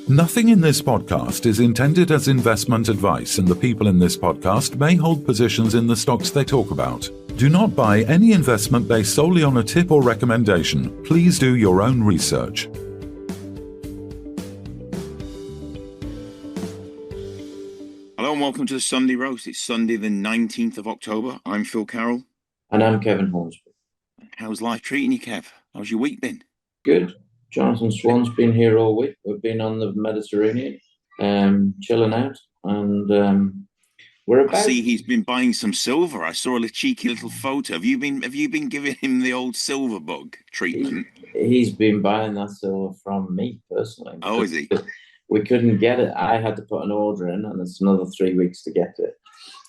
Nothing in this podcast is intended as investment advice, and the people in this podcast may hold positions in the stocks they talk about. Do not buy any investment based solely on a tip or recommendation. Please do your own research. Hello and welcome to the Sunday Roast. It's Sunday the 19th of October. I'm Phil Carroll. And I'm Kevin Hornsby. How's life treating you, Kev? How's your week been? Good. Jonathan Swan's been here all week. We've been on the Mediterranean, chilling out, and we're about. I see he's been buying some silver. I saw a cheeky little photo. Have you been giving him the old silver bug treatment? He's been buying that silver from me personally. Oh, is he? We couldn't get it. I had to put an order in, and it's another 3 weeks to get it.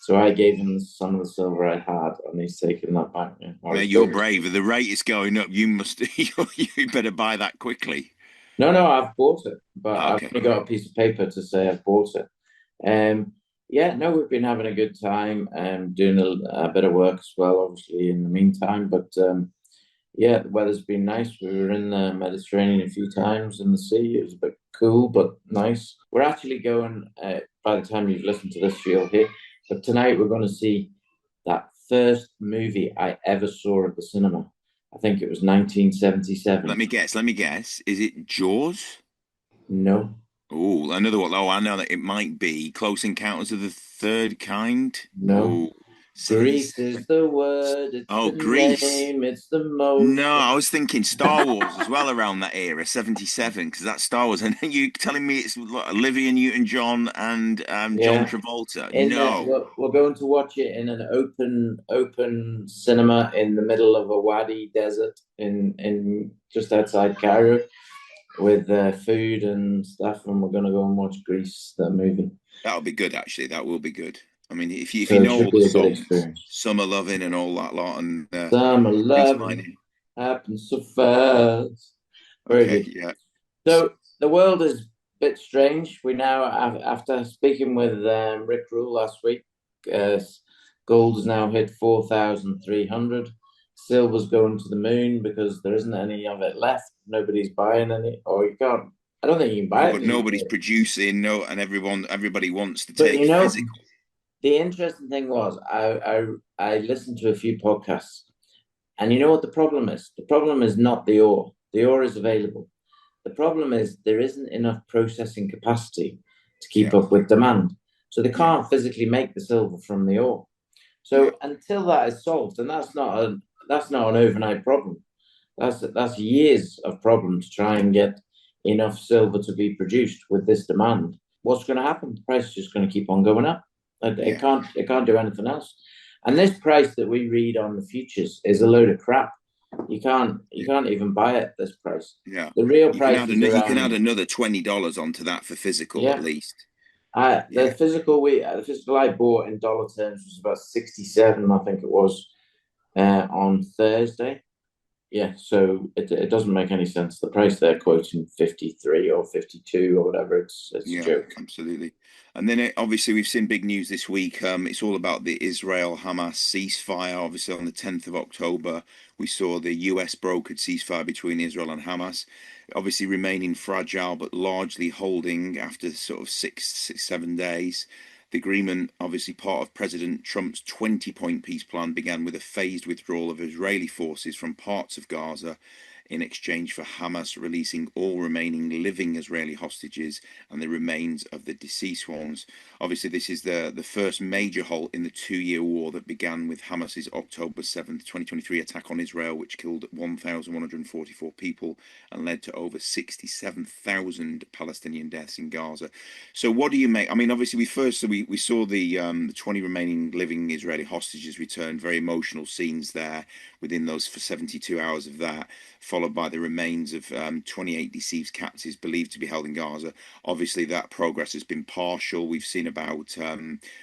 So I gave him some of the silver I had, and he's taken that back. Yeah, you're brave. If the rate is going up, you better buy that quickly. No, I've bought it, but I've only got a piece of paper to say I've bought it. We've been having a good time, doing a bit of work as well, obviously, in the meantime. But the weather's been nice. We were in the Mediterranean a few times in the sea. It was a bit cool, but nice. We're actually going, by the time you've listened to this, you'll hear. But tonight we're going to see that first movie I ever saw at the cinema. I think it was 1977. Let me guess. Is it Jaws? No. Oh, another one. Oh, I know that it might be Close Encounters of the Third Kind. No. Ooh. Grease is the word. It's the Grease. Name, it's the most. No, I was thinking Star Wars as well around that era, 77, because that's Star Wars. And you telling me it's Olivia Newton-John and John Travolta? No. We're going to watch it in an open cinema in the middle of a wadi desert in just outside Cairo with food and stuff, and we're going to go and watch Grease, the movie. That'll be good, actually. That will be good. I mean, if you know all the songs, Summer Lovin' and all that lot, and Summer Lovin' happens so fast. Very good. Yeah. So the world is a bit strange. We now, after speaking with Rick Rule last week, gold has now hit 4,300. Silver's going to the moon because there isn't any of it left. Nobody's buying any, or you can't. I don't think you can buy it. But nobody's producing, and everybody wants to take physical. The interesting thing was I listened to a few podcasts, and you know what the problem is? The problem is not the ore. The ore is available. The problem is there isn't enough processing capacity to keep up with demand. So they can't physically make the silver from the ore. So until that is solved, and that's not an overnight problem. That's years of problem to try and get enough silver to be produced with this demand. What's going to happen? The price is just going to keep on going up. It can't do anything else. And this price that we read on the futures is a load of crap. You can't even buy it at this price. Yeah. The real price you can add another $20 onto that for physical at least. The physical I bought in dollar terms was about 67, I think it was, on Thursday. Yeah, so it doesn't make any sense. The price they're quoting 53 or 52 or whatever, it's a joke. Absolutely. And then obviously we've seen big news this week. It's all about the Israel-Hamas ceasefire. Obviously on the 10th of October, we saw the US brokered ceasefire between Israel and Hamas, obviously remaining fragile but largely holding after sort of 7 days. The agreement, obviously part of President Trump's 20-point peace plan, began with a phased withdrawal of Israeli forces from parts of Gaza in exchange for Hamas releasing all remaining living Israeli hostages and the remains of the deceased ones. Obviously, this is the first major halt in the 2-year war that began with Hamas's October 7th, 2023 attack on Israel, which killed 1,144 people and led to over 67,000 Palestinian deaths in Gaza. So what do you make? I mean, obviously, we saw the 20 remaining living Israeli hostages returned, very emotional scenes there within those 72 hours of that, followed by the remains of 28 deceased captives believed to be held in Gaza. Obviously, that progress has been partial. We've seen about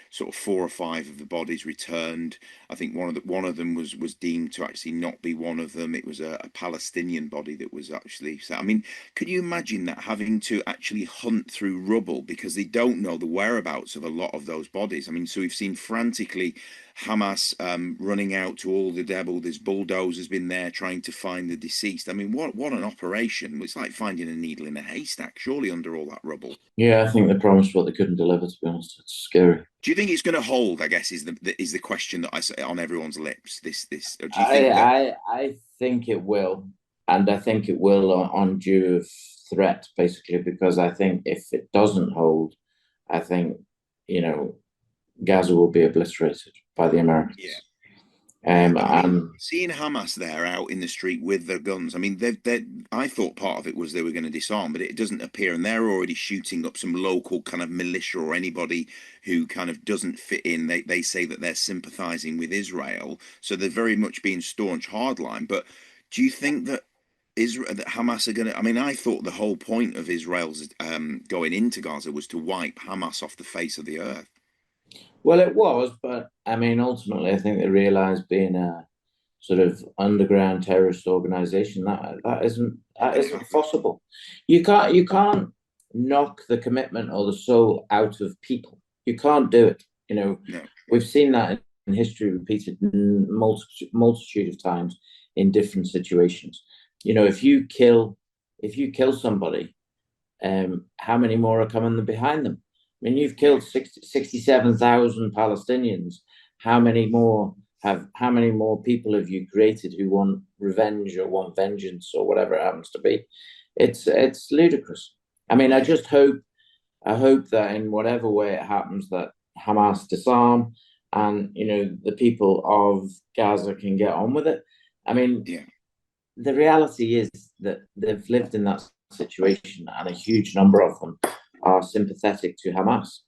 sort of 4 or 5 of the bodies returned. I think one of them was deemed to actually not be one of them. It was a Palestinian body that was actually. So, I mean, could you imagine that, having to actually hunt through rubble because they don't know the whereabouts of a lot of those bodies? I mean, so we've seen frantically Hamas running out to all the devil. There's bulldozers been there trying to find the deceased. I mean, what an operation. It's like finding a needle in a haystack, surely, under all that rubble. Yeah, I think they promised what they couldn't deliver, to be honest. It's scary. Do you think it's going to hold, I guess, is the question that I say on everyone's lips, or do you think that... I think it will, and I think it will on due of threat, basically, because I think if it doesn't hold, I think, Gaza will be obliterated by the Americans. Yeah. And seeing Hamas there out in the street with their guns, I mean, I thought part of it was they were going to disarm, but it doesn't appear, and they're already shooting up some local kind of militia or anybody who kind of doesn't fit in. They say that they're sympathizing with Israel, so they're very much being staunch hardline. But do you think that Hamas are going to... I mean, I thought the whole point of Israel's going into Gaza was to wipe Hamas off the face of the earth. Well, it was, but I mean, ultimately, I think they realised, being a sort of underground terrorist organisation, that isn't possible. You can't knock the commitment or the soul out of people. You can't do it. No. We've seen that in history repeated multitude of times in different situations. If you kill somebody, how many more are coming behind them? I mean, you've killed 67,000 Palestinians. How many more people have you created who want revenge or want vengeance or whatever it happens to be? It's ludicrous. I mean, I hope that in whatever way it happens, that Hamas disarm, and the people of Gaza can get on with it. I mean, the reality is that they've lived in that situation, and a huge number of them are sympathetic to Hamas.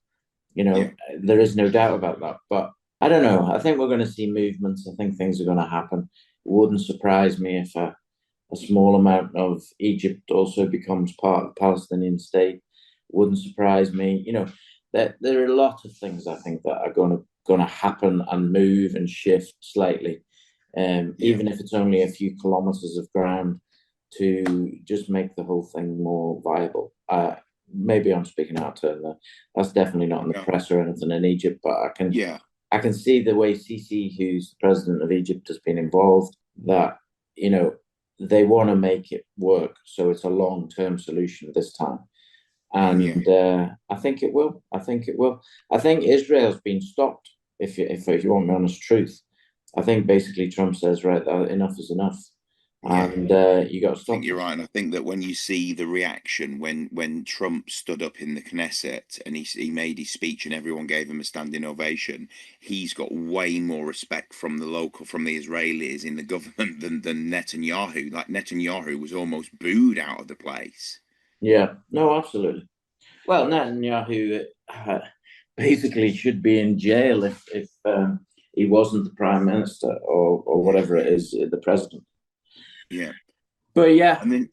There is no doubt about that. But I don't know. I think we're going to see movements. I think things are going to happen. It wouldn't surprise me if a small amount of Egypt also becomes part of the Palestinian state. It wouldn't surprise me. That there are a lot of things, I think, that are going to happen and move and shift slightly, even if it's only a few kilometers of ground, to just make the whole thing more viable. Maybe I'm speaking out of turn there. That's definitely not in the press or anything in Egypt, but I can see the way Sisi, who's the president of Egypt, has been involved, that they want to make it work, so it's a long-term solution this time. And I think it will. I think Israel's been stopped, if you want the honest truth. I think basically Trump says, right, enough is enough. And you got to stop. I think you're right, and I think that when you see the reaction when Trump stood up in the Knesset and he made his speech and everyone gave him a standing ovation, he's got way more respect from the Israelis in the government than Netanyahu. Like, Netanyahu was almost booed out of the place. Yeah, no, absolutely. Well, Netanyahu basically should be in jail if he wasn't the prime minister or whatever it is, the president. Yeah, but and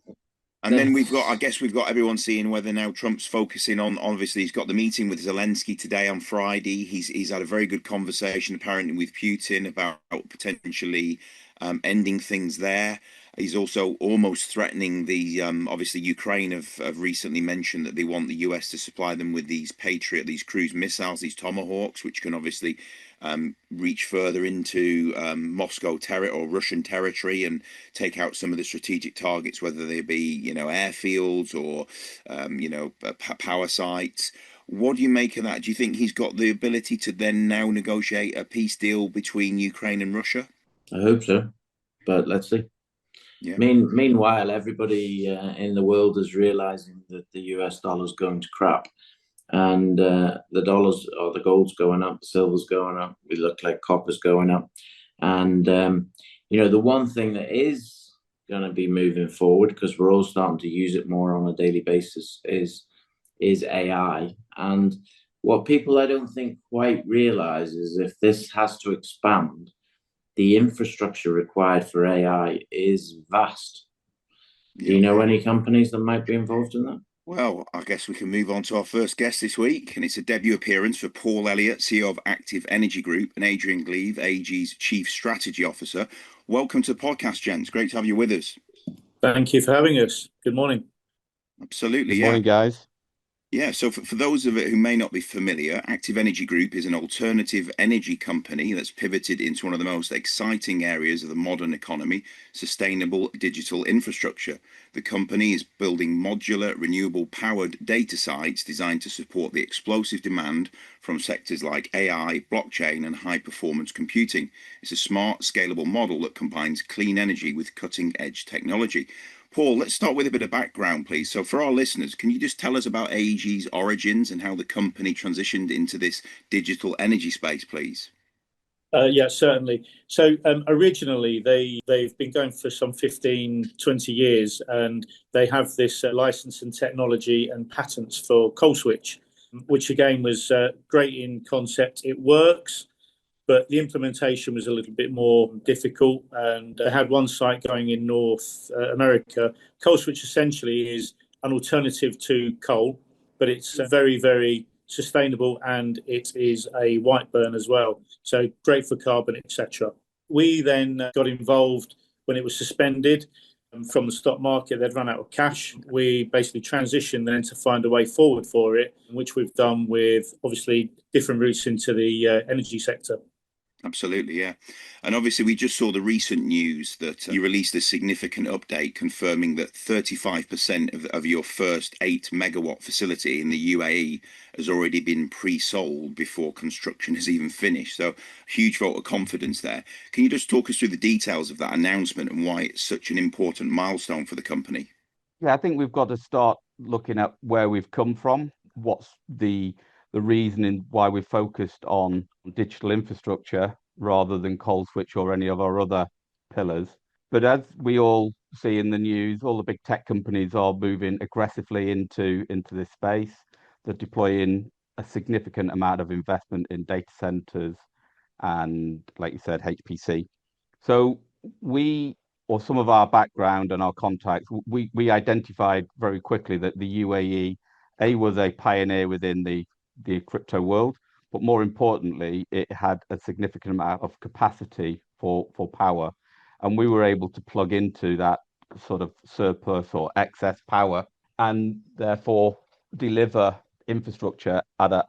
then we've got everyone seeing whether now Trump's focusing on, obviously he's got the meeting with Zelensky today on Friday. He's had a very good conversation apparently with Putin about potentially ending things there. He's also almost threatening the obviously Ukraine have recently mentioned that they want the US to supply them with these Patriot, these cruise missiles, these Tomahawks, which can obviously reach further into Moscow territory or Russian territory and take out some of the strategic targets, whether they be airfields or power sites. What do you make of that? Do you think he's got the ability to then now negotiate a peace deal between Ukraine and Russia? I hope so, but let's see. Yeah. Meanwhile, everybody in the world is realizing that the US dollar's going to crap, and the dollars or the gold's going up, the silver's going up. We look like copper's going up, and the one thing that is going to be moving forward, because we're all starting to use it more on a daily basis, is AI. And what people, I don't think, quite realize is if this has to expand, the infrastructure required for AI is vast. Do you know any companies that might be involved in that? Well, I guess we can move on to our first guest this week, and it's a debut appearance for Paul Elliott, CEO of Active Energy Group, and Adrian Gleave, AEG's Chief Strategy Officer. Welcome to the podcast, gents. Great to have you with us. Thank you for having us. Good morning. Absolutely. Good morning, guys. Yeah, so for those of it who may not be familiar, Active Energy Group is an alternative energy company that's pivoted into one of the most exciting areas of the modern economy, sustainable digital infrastructure. The company is building modular, renewable-powered data sites designed to support the explosive demand from sectors like AI, blockchain, and high-performance computing. It's a smart, scalable model that combines clean energy with cutting-edge technology. Paul, let's start with a bit of background, please. So, for our listeners, can you just tell us about AEG's origins and how the company transitioned into this digital energy space, please? Yeah, certainly. So originally, they've been going for some 15, 20 years, and they have this license and technology and patents for coal switch, which again was great in concept. It works, but the implementation was a little bit more difficult. And they had one site going in North America. Coal switch essentially is an alternative to coal, but it's very, very sustainable, and it is a white burn as well. So great for carbon, etc. We then got involved when it was suspended from the stock market. They'd run out of cash. We basically transitioned then to find a way forward for it, which we've done with obviously different routes into the energy sector. Absolutely, yeah. And obviously, we just saw the recent news that you released a significant update confirming that 35% of your first 8 megawatt facility in the UAE has already been pre-sold before construction has even finished. So, huge vote of confidence there. Can you just talk us through the details of that announcement and why it's such an important milestone for the company? Yeah, I think we've got to start looking at where we've come from. What's the reasoning why we're focused on digital infrastructure rather than coal switch or any of our other pillars. But as we all see in the news, all the big tech companies are moving aggressively into this space. They're deploying a significant amount of investment in data centers and, like you said, HPC. So we, or some of our background and our contacts, we identified very quickly that the UAE, was a pioneer within the crypto world, but more importantly, it had a significant amount of capacity for power. And we were able to plug into that sort of surplus or excess power and therefore deliver infrastructure at a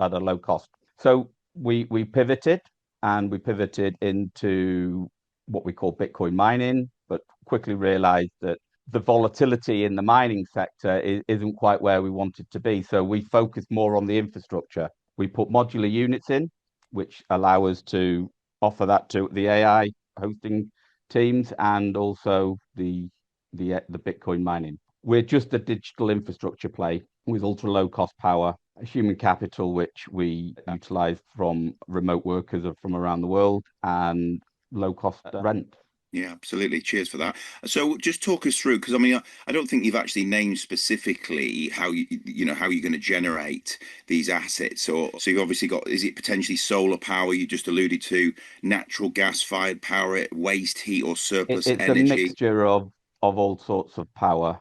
low cost. So we pivoted into what we call Bitcoin mining, but quickly realized that the volatility in the mining sector isn't quite where we wanted to be. So we focused more on the infrastructure. We put modular units in, which allow us to offer that to the AI hosting teams and also the Bitcoin mining. We're just a digital infrastructure play with ultra low cost power, human capital, which we utilize from remote workers from around the world, and low cost rent. Yeah, absolutely. Cheers for that. So just talk us through, because I mean, I don't think you've actually named specifically how how you're going to generate these assets. Or so you've obviously got, is it potentially solar power? You just alluded to natural gas fired power, waste heat, or surplus it's energy. It's a mixture of all sorts of power,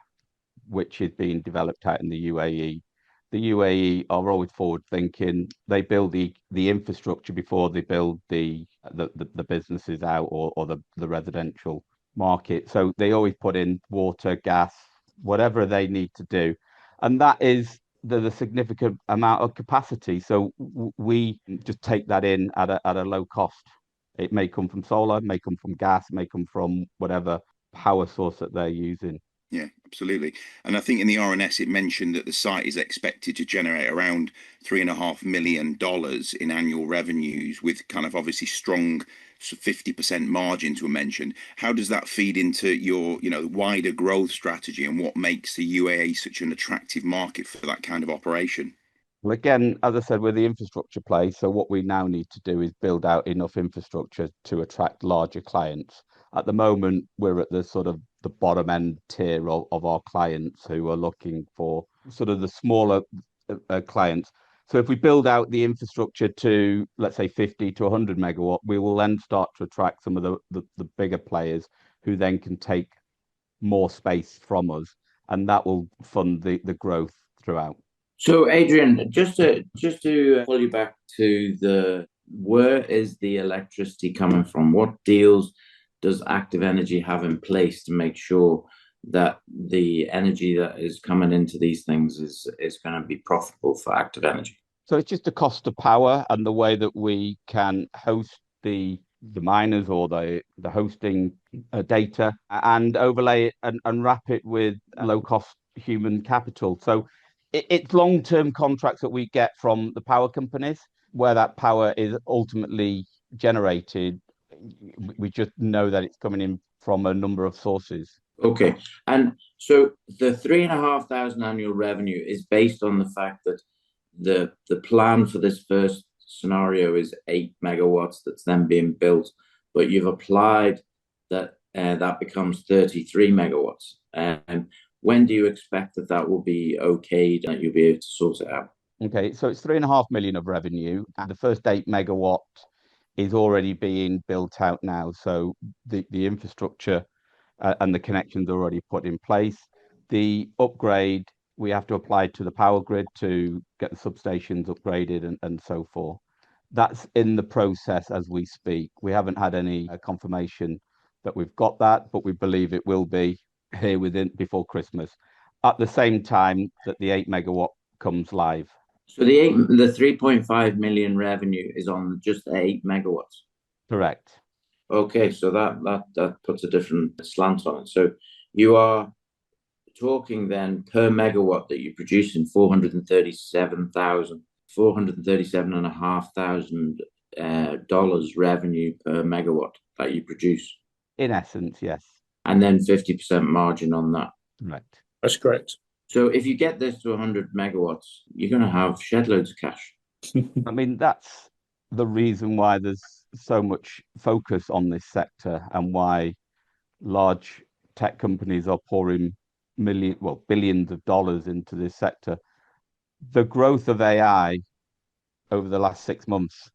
which is being developed out in the UAE. The UAE are always forward thinking. They build the infrastructure before they build the businesses out or the residential market. So they always put in water, gas, whatever they need to do. And that is there's a significant amount of capacity. So we just take that in at a low cost. It may come from solar, may come from gas, may come from whatever power source that they're using. Yeah, absolutely. And I think in the RNS it mentioned that the site is expected to generate around $3.5 million in annual revenues, with kind of obviously strong 50% margins were mentioned. How does that feed into your, wider growth strategy, and what makes the UAE such an attractive market for that kind of operation? Well, again, as I said, we're the infrastructure play. So what we now need to do is build out enough infrastructure to attract larger clients. At the moment, we're at the sort of the bottom end tier of our clients who are looking for sort of the smaller clients. So if we build out the infrastructure to, let's say, 50 to 100 megawatt, we will then start to attract some of the bigger players who then can take more space from us, and that will fund the growth throughout. So, Adrian, just to pull you back to where is the electricity coming from? What deals does Active Energy have in place to make sure that the energy that is coming into these things is going to be profitable for Active Energy. So it's just the cost of power and the way that we can host the miners or the hosting data and overlay it and wrap it with low cost human capital. So it's long-term contracts that we get from the power companies where that power is ultimately generated. We just know that it's coming in from a number of sources. Okay. And so the 3,500 annual revenue is based on the fact that the plan for this first scenario is 8 megawatts that's then being built, but you've applied that that becomes 33 megawatts. When do you expect that will be okayed and you'll be able to sort it out? Okay, so it's 3.5 million of revenue, and the first 8 megawatt is already being built out now. So the infrastructure and the connections are already put in place. The upgrade, we have to apply to the power grid to get the substations upgraded and so forth. That's in the process as we speak. We haven't had any confirmation that we've got that, but we believe it will be here before Christmas. At the same time that the 8 megawatt comes live. So the 3.5 million revenue is on just 8 megawatts. Correct. Okay, so that puts a different slant on it. So you are talking then per megawatt that you produce in $437,500 revenue per megawatt that you produce. In essence, yes. And then 50% margin on that. Correct. That's correct. So if you get this to 100 megawatts, you're going to have shed loads of cash. I mean, that's the reason why there's so much focus on this sector and why large tech companies are pouring billions of dollars into this sector. The growth of AI over the last 6 months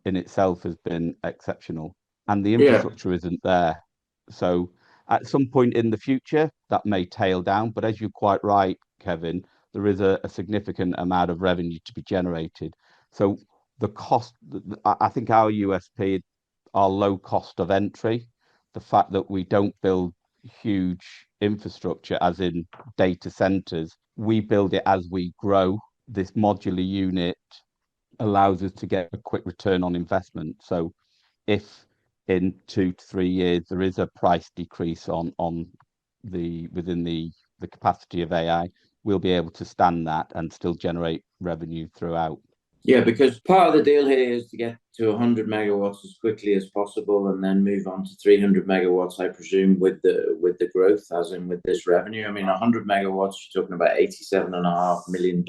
in itself has been exceptional, and the infrastructure isn't there. So at some point in the future, that may tail down. But as you're quite right, Kevin, there is a significant amount of revenue to be generated. So the cost, I think our USP, our low cost of entry, the fact that we don't build huge infrastructure, as in data centers, we build it as we grow. This modular unit allows us to get a quick return on investment. So if in 2 to 3 years there is a price decrease within the capacity of AI, we'll be able to stand that and still generate revenue throughout. Yeah, because part of the deal here is to get to 100 megawatts as quickly as possible and then move on to 300 megawatts, I presume, with the growth, as in with this revenue. I mean, 100 megawatts, you're talking about $87.5 million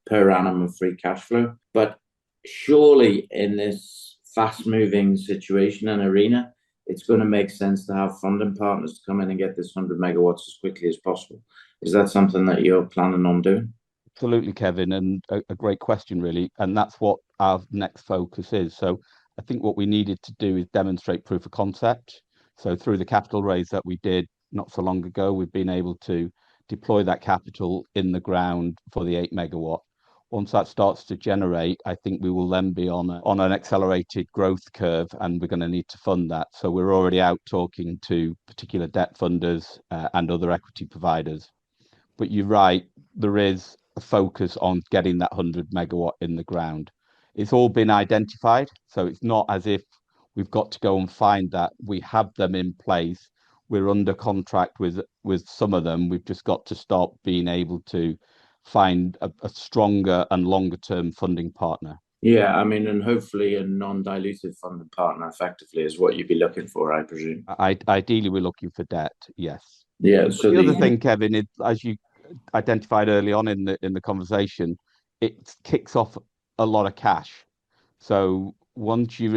per annum of free cash flow. But surely in this fast-moving situation and arena, it's going to make sense to have funding partners come in and get this 100 megawatts as quickly as possible. Is that something that you're planning on doing? Absolutely, Kevin, and a great question, really. And that's what our next focus is. So I think what we needed to do is demonstrate proof of concept. So through the capital raise that we did not so long ago, we've been able to deploy that capital in the ground for the 8 megawatt. Once that starts to generate, I think we will then be on an accelerated growth curve, and we're going to need to fund that. So we're already out talking to particular debt funders and other equity providers. But you're right, there is a focus on getting that 100 megawatt in the ground. It's all been identified, so it's not as if we've got to go and find that. We have them in place. We're under contract with some of them. We've just got to start being able to find a stronger and longer term funding partner. Yeah, I mean, and hopefully a non-dilutive funding partner effectively is what you'd be looking for, I presume. Ideally, we're looking for debt, yes. Yeah. So the other thing, Kevin, is, as you identified early on in the conversation, it kicks off a lot of cash. So once you've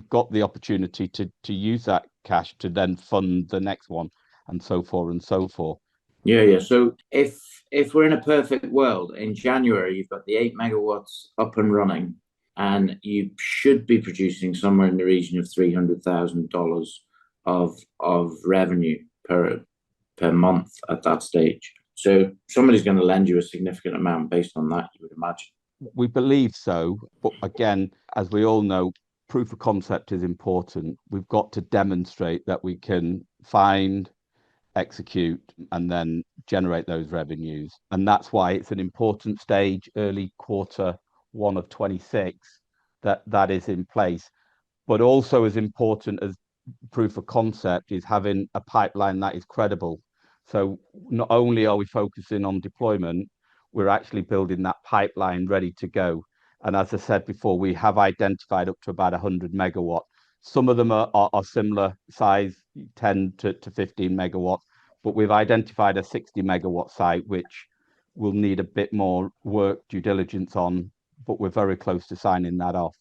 got the opportunity to use that cash to then fund the next one, and so forth and so forth. Yeah. So if we're in a perfect world, in January you've got the 8 megawatts up and running, and you should be producing somewhere in the region of $300,000 of revenue per month at that stage. So somebody's going to lend you a significant amount based on that, you would imagine. We believe so, but again, as we all know, proof of concept is important. We've got to demonstrate that we can find execute, and then generate those revenues. And that's why it's an important stage, early Q1 of 26, that is in place. But also as important as proof of concept is having a pipeline that is credible. So not only are we focusing on deployment, we're actually building that pipeline ready to go. And as I said before, we have identified up to about 100 megawatt. Some of them are similar size, 10 to 15 megawatt, but we've identified a 60 megawatt site, which will need a bit more work, due diligence on, but we're very close to signing that off.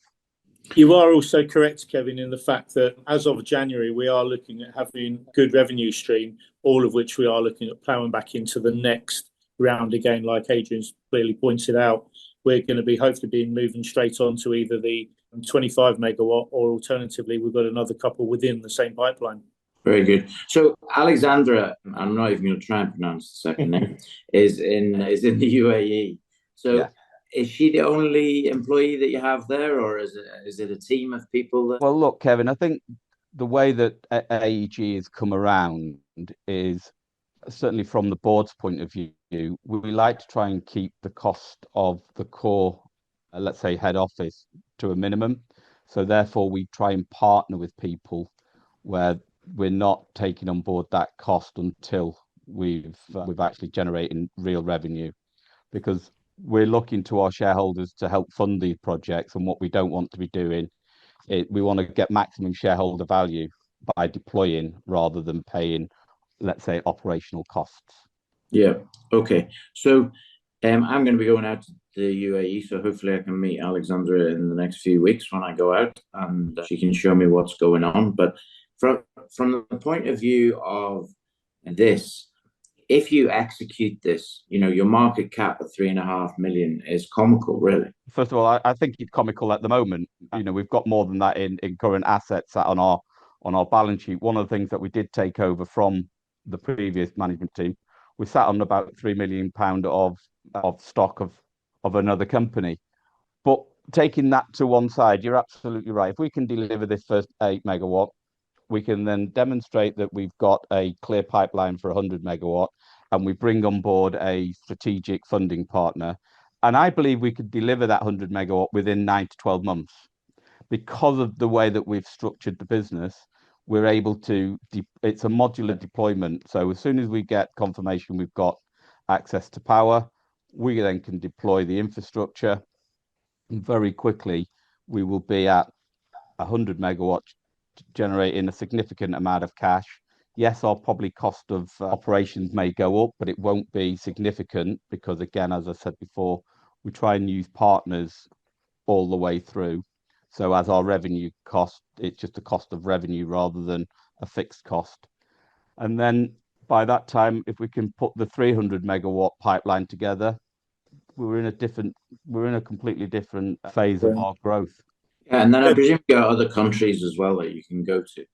You are also correct, Kevin, in the fact that as of January, we are looking at having good revenue stream, all of which we are looking at ploughing back into the next round again, like Adrian's clearly pointed out. We're going to be hopefully moving straight on to either the 25 megawatt, or alternatively, we've got another couple within the same pipeline. Very good. So Alexandra, I'm not even going to try and pronounce the second name, is in the UAE. So yeah. Is she the only employee that you have there, or is it a team of people? Well, look, Kevin, I think the way that AEG has come around is, certainly from the board's point of view, we like to try and keep the cost of the core, let's say, head office to a minimum. So therefore, we try and partner with people where we're not taking on board that cost until we've actually generating real revenue, because we're looking to our shareholders to help fund these projects, and what we don't want to be doing is we want to get maximum shareholder value by deploying rather than paying, let's say, operational costs. Yeah. Okay. So I'm going to be going out to the UAE, so hopefully I can meet Alexandra in the next few weeks when I go out, and she can show me what's going on. But from the point of view of this, if you execute this, your market cap of 3.5 million is comical, really. First of all, I think it's comical at the moment. We've got more than that in current assets on our balance sheet. One of the things that we did take over from the previous management team, we sat on about £3 million of stock of another company. But taking that to one side, you're absolutely right. If we can deliver this first 8 megawatt, we can then demonstrate that we've got a clear pipeline for 100 megawatt, and we bring on board a strategic funding partner. And I believe we could deliver that 100 megawatt within 9 to 12 months. Because of the way that we've structured the business, we're able to, it's a modular deployment. So as soon as we get confirmation we've got access to power, we then can deploy the infrastructure. And very quickly, we will be at 100 megawatts, generating a significant amount of cash. Yes, our probably cost of operations may go up, but it won't be significant because, again, as I said before, we try and use partners all the way through. So as our revenue cost, it's just a cost of revenue rather than a fixed cost. And then by that time, if we can put the 300 megawatt pipeline together, we're in a completely different phase of our growth. Yeah, and then I presume you got other countries as well that you can go to.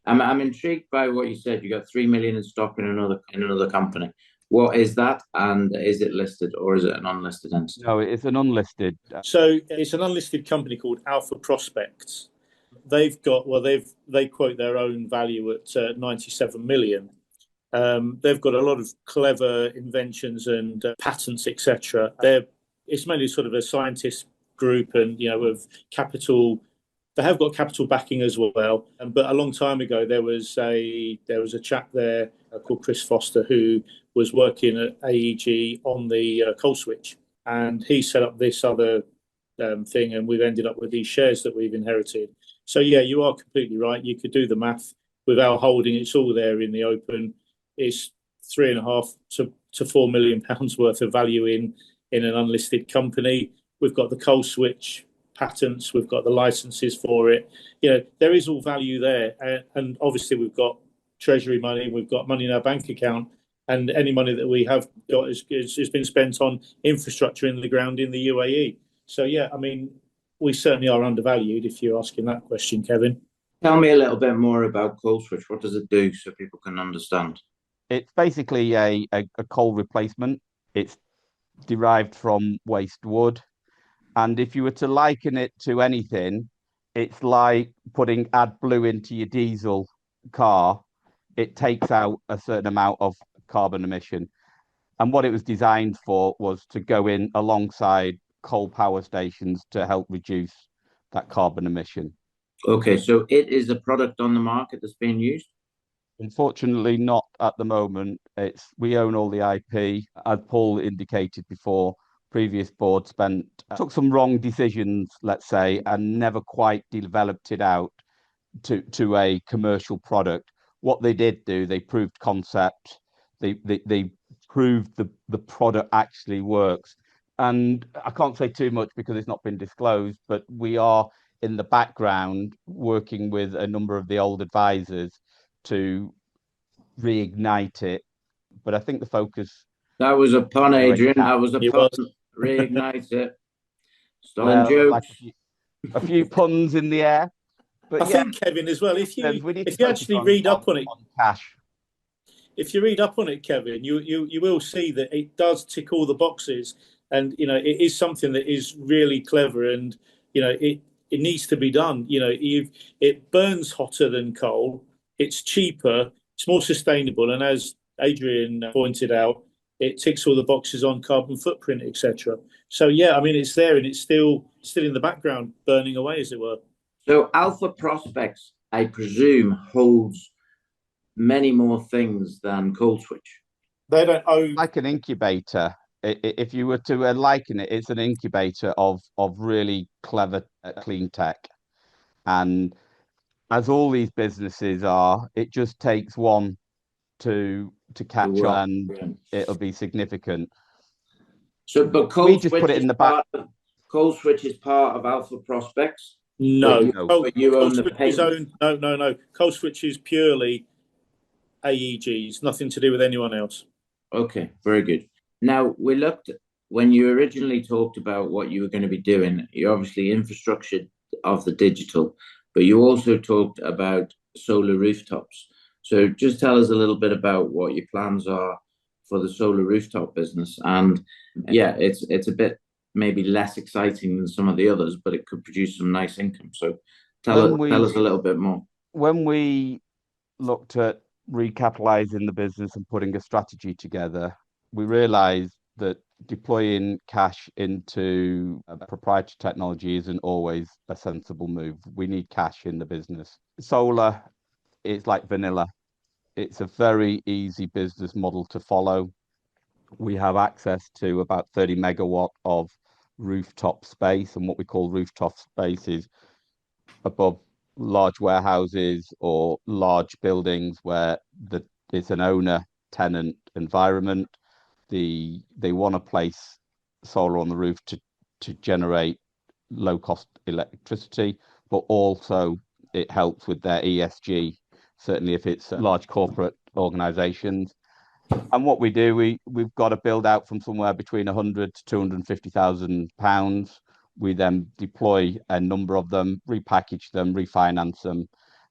I'm intrigued by what you said. You got 3 million in stock in another company. What is that, and is it listed, or is it an unlisted entity? No, it's an unlisted. So it's an unlisted company called Alpha Prospects. They've got, they quote their own value at 97 million. They've got a lot of clever inventions and patents, etc. It's mainly sort of a scientist group, and of capital. They have got capital backing as well. But a long time ago, there was a chap there called Chris Foster who was working at AEG on the coal switch, and he set up this other thing, and we've ended up with these shares that we've inherited. So yeah, you are completely right. You could do the math with our holding. It's all there in the open. It's 3.5 to 4 million pounds worth of value in an unlisted company. We've got the coal switch patents, we've got the licenses for it. There is all value there, and obviously we've got treasury money, we've got money in our bank account, and any money that we have got has been spent on infrastructure in the ground in the UAE. So yeah, I mean, we certainly are undervalued if you're asking that question, Kevin. Tell me a little bit more about coal switch. What does it do so people can understand? It's basically a coal replacement. It's derived from waste wood. And if you were to liken it to anything, it's like putting AdBlue into your diesel car, it takes out a certain amount of carbon emission. And what it was designed for was to go in alongside coal power stations to help reduce that carbon emission. Okay, so it is a product on the market that's being used? Unfortunately, not at the moment. We own all the IP. As Paul indicated before, previous board took some wrong decisions, let's say, and never quite developed it out to a commercial product. What they did do, they proved concept. They proved the product actually works. And I can't say too much because it's not been disclosed, but we are in the background working with a number of the old advisors to reignite it. But I think the focus. That was a pun, Adrian. That was a pun. Reignite it. Stolen jokes. Like a few puns in the air. But I think, Kevin, as well, if you actually read up on it, cash. If you read up on it, Kevin, you will see that it does tick all the boxes, and it is something that is really clever, and it needs to be done. It burns hotter than coal, it's cheaper, it's more sustainable, and as Adrian pointed out, it ticks all the boxes on carbon footprint, etc. So yeah, I mean, it's there and it's still in the background, burning away, as it were. So Alpha Prospects, I presume, holds many more things than Cold Switch. They don't own like an incubator. If you were to liken it, it's an incubator of really clever clean tech. And as all these businesses are, it just takes one to catch on, and it'll be significant. So, but Cold Switch put it in the back. Cold Switch is part of Alpha Prospects. No, but you own the patent. No. Cold Switch is purely AEGs, nothing to do with anyone else. Okay, very good. Now, we looked, when you originally talked about what you were going to be doing, you obviously infrastructure of the digital, but you also talked about solar rooftops. So just tell us a little bit about what your plans are for the solar rooftop business. And yeah, it's a bit maybe less exciting than some of the others, but it could produce some nice income. So tell us a little bit more. When we looked at recapitalizing the business and putting a strategy together, we realized that deploying cash into proprietary technology isn't always a sensible move. We need cash in the business. Solar, it's like vanilla. It's a very easy business model to follow. We have access to about 30 megawatt of rooftop space, and what we call rooftop space is above large warehouses or large buildings where it's an owner-tenant environment. They want to place solar on the roof to generate low-cost electricity, but also it helps with their ESG, certainly if it's large corporate organizations. And what we do, we've got to build out from somewhere between 100 to 250,000 pounds. We then deploy a number of them, repackage them, refinance them,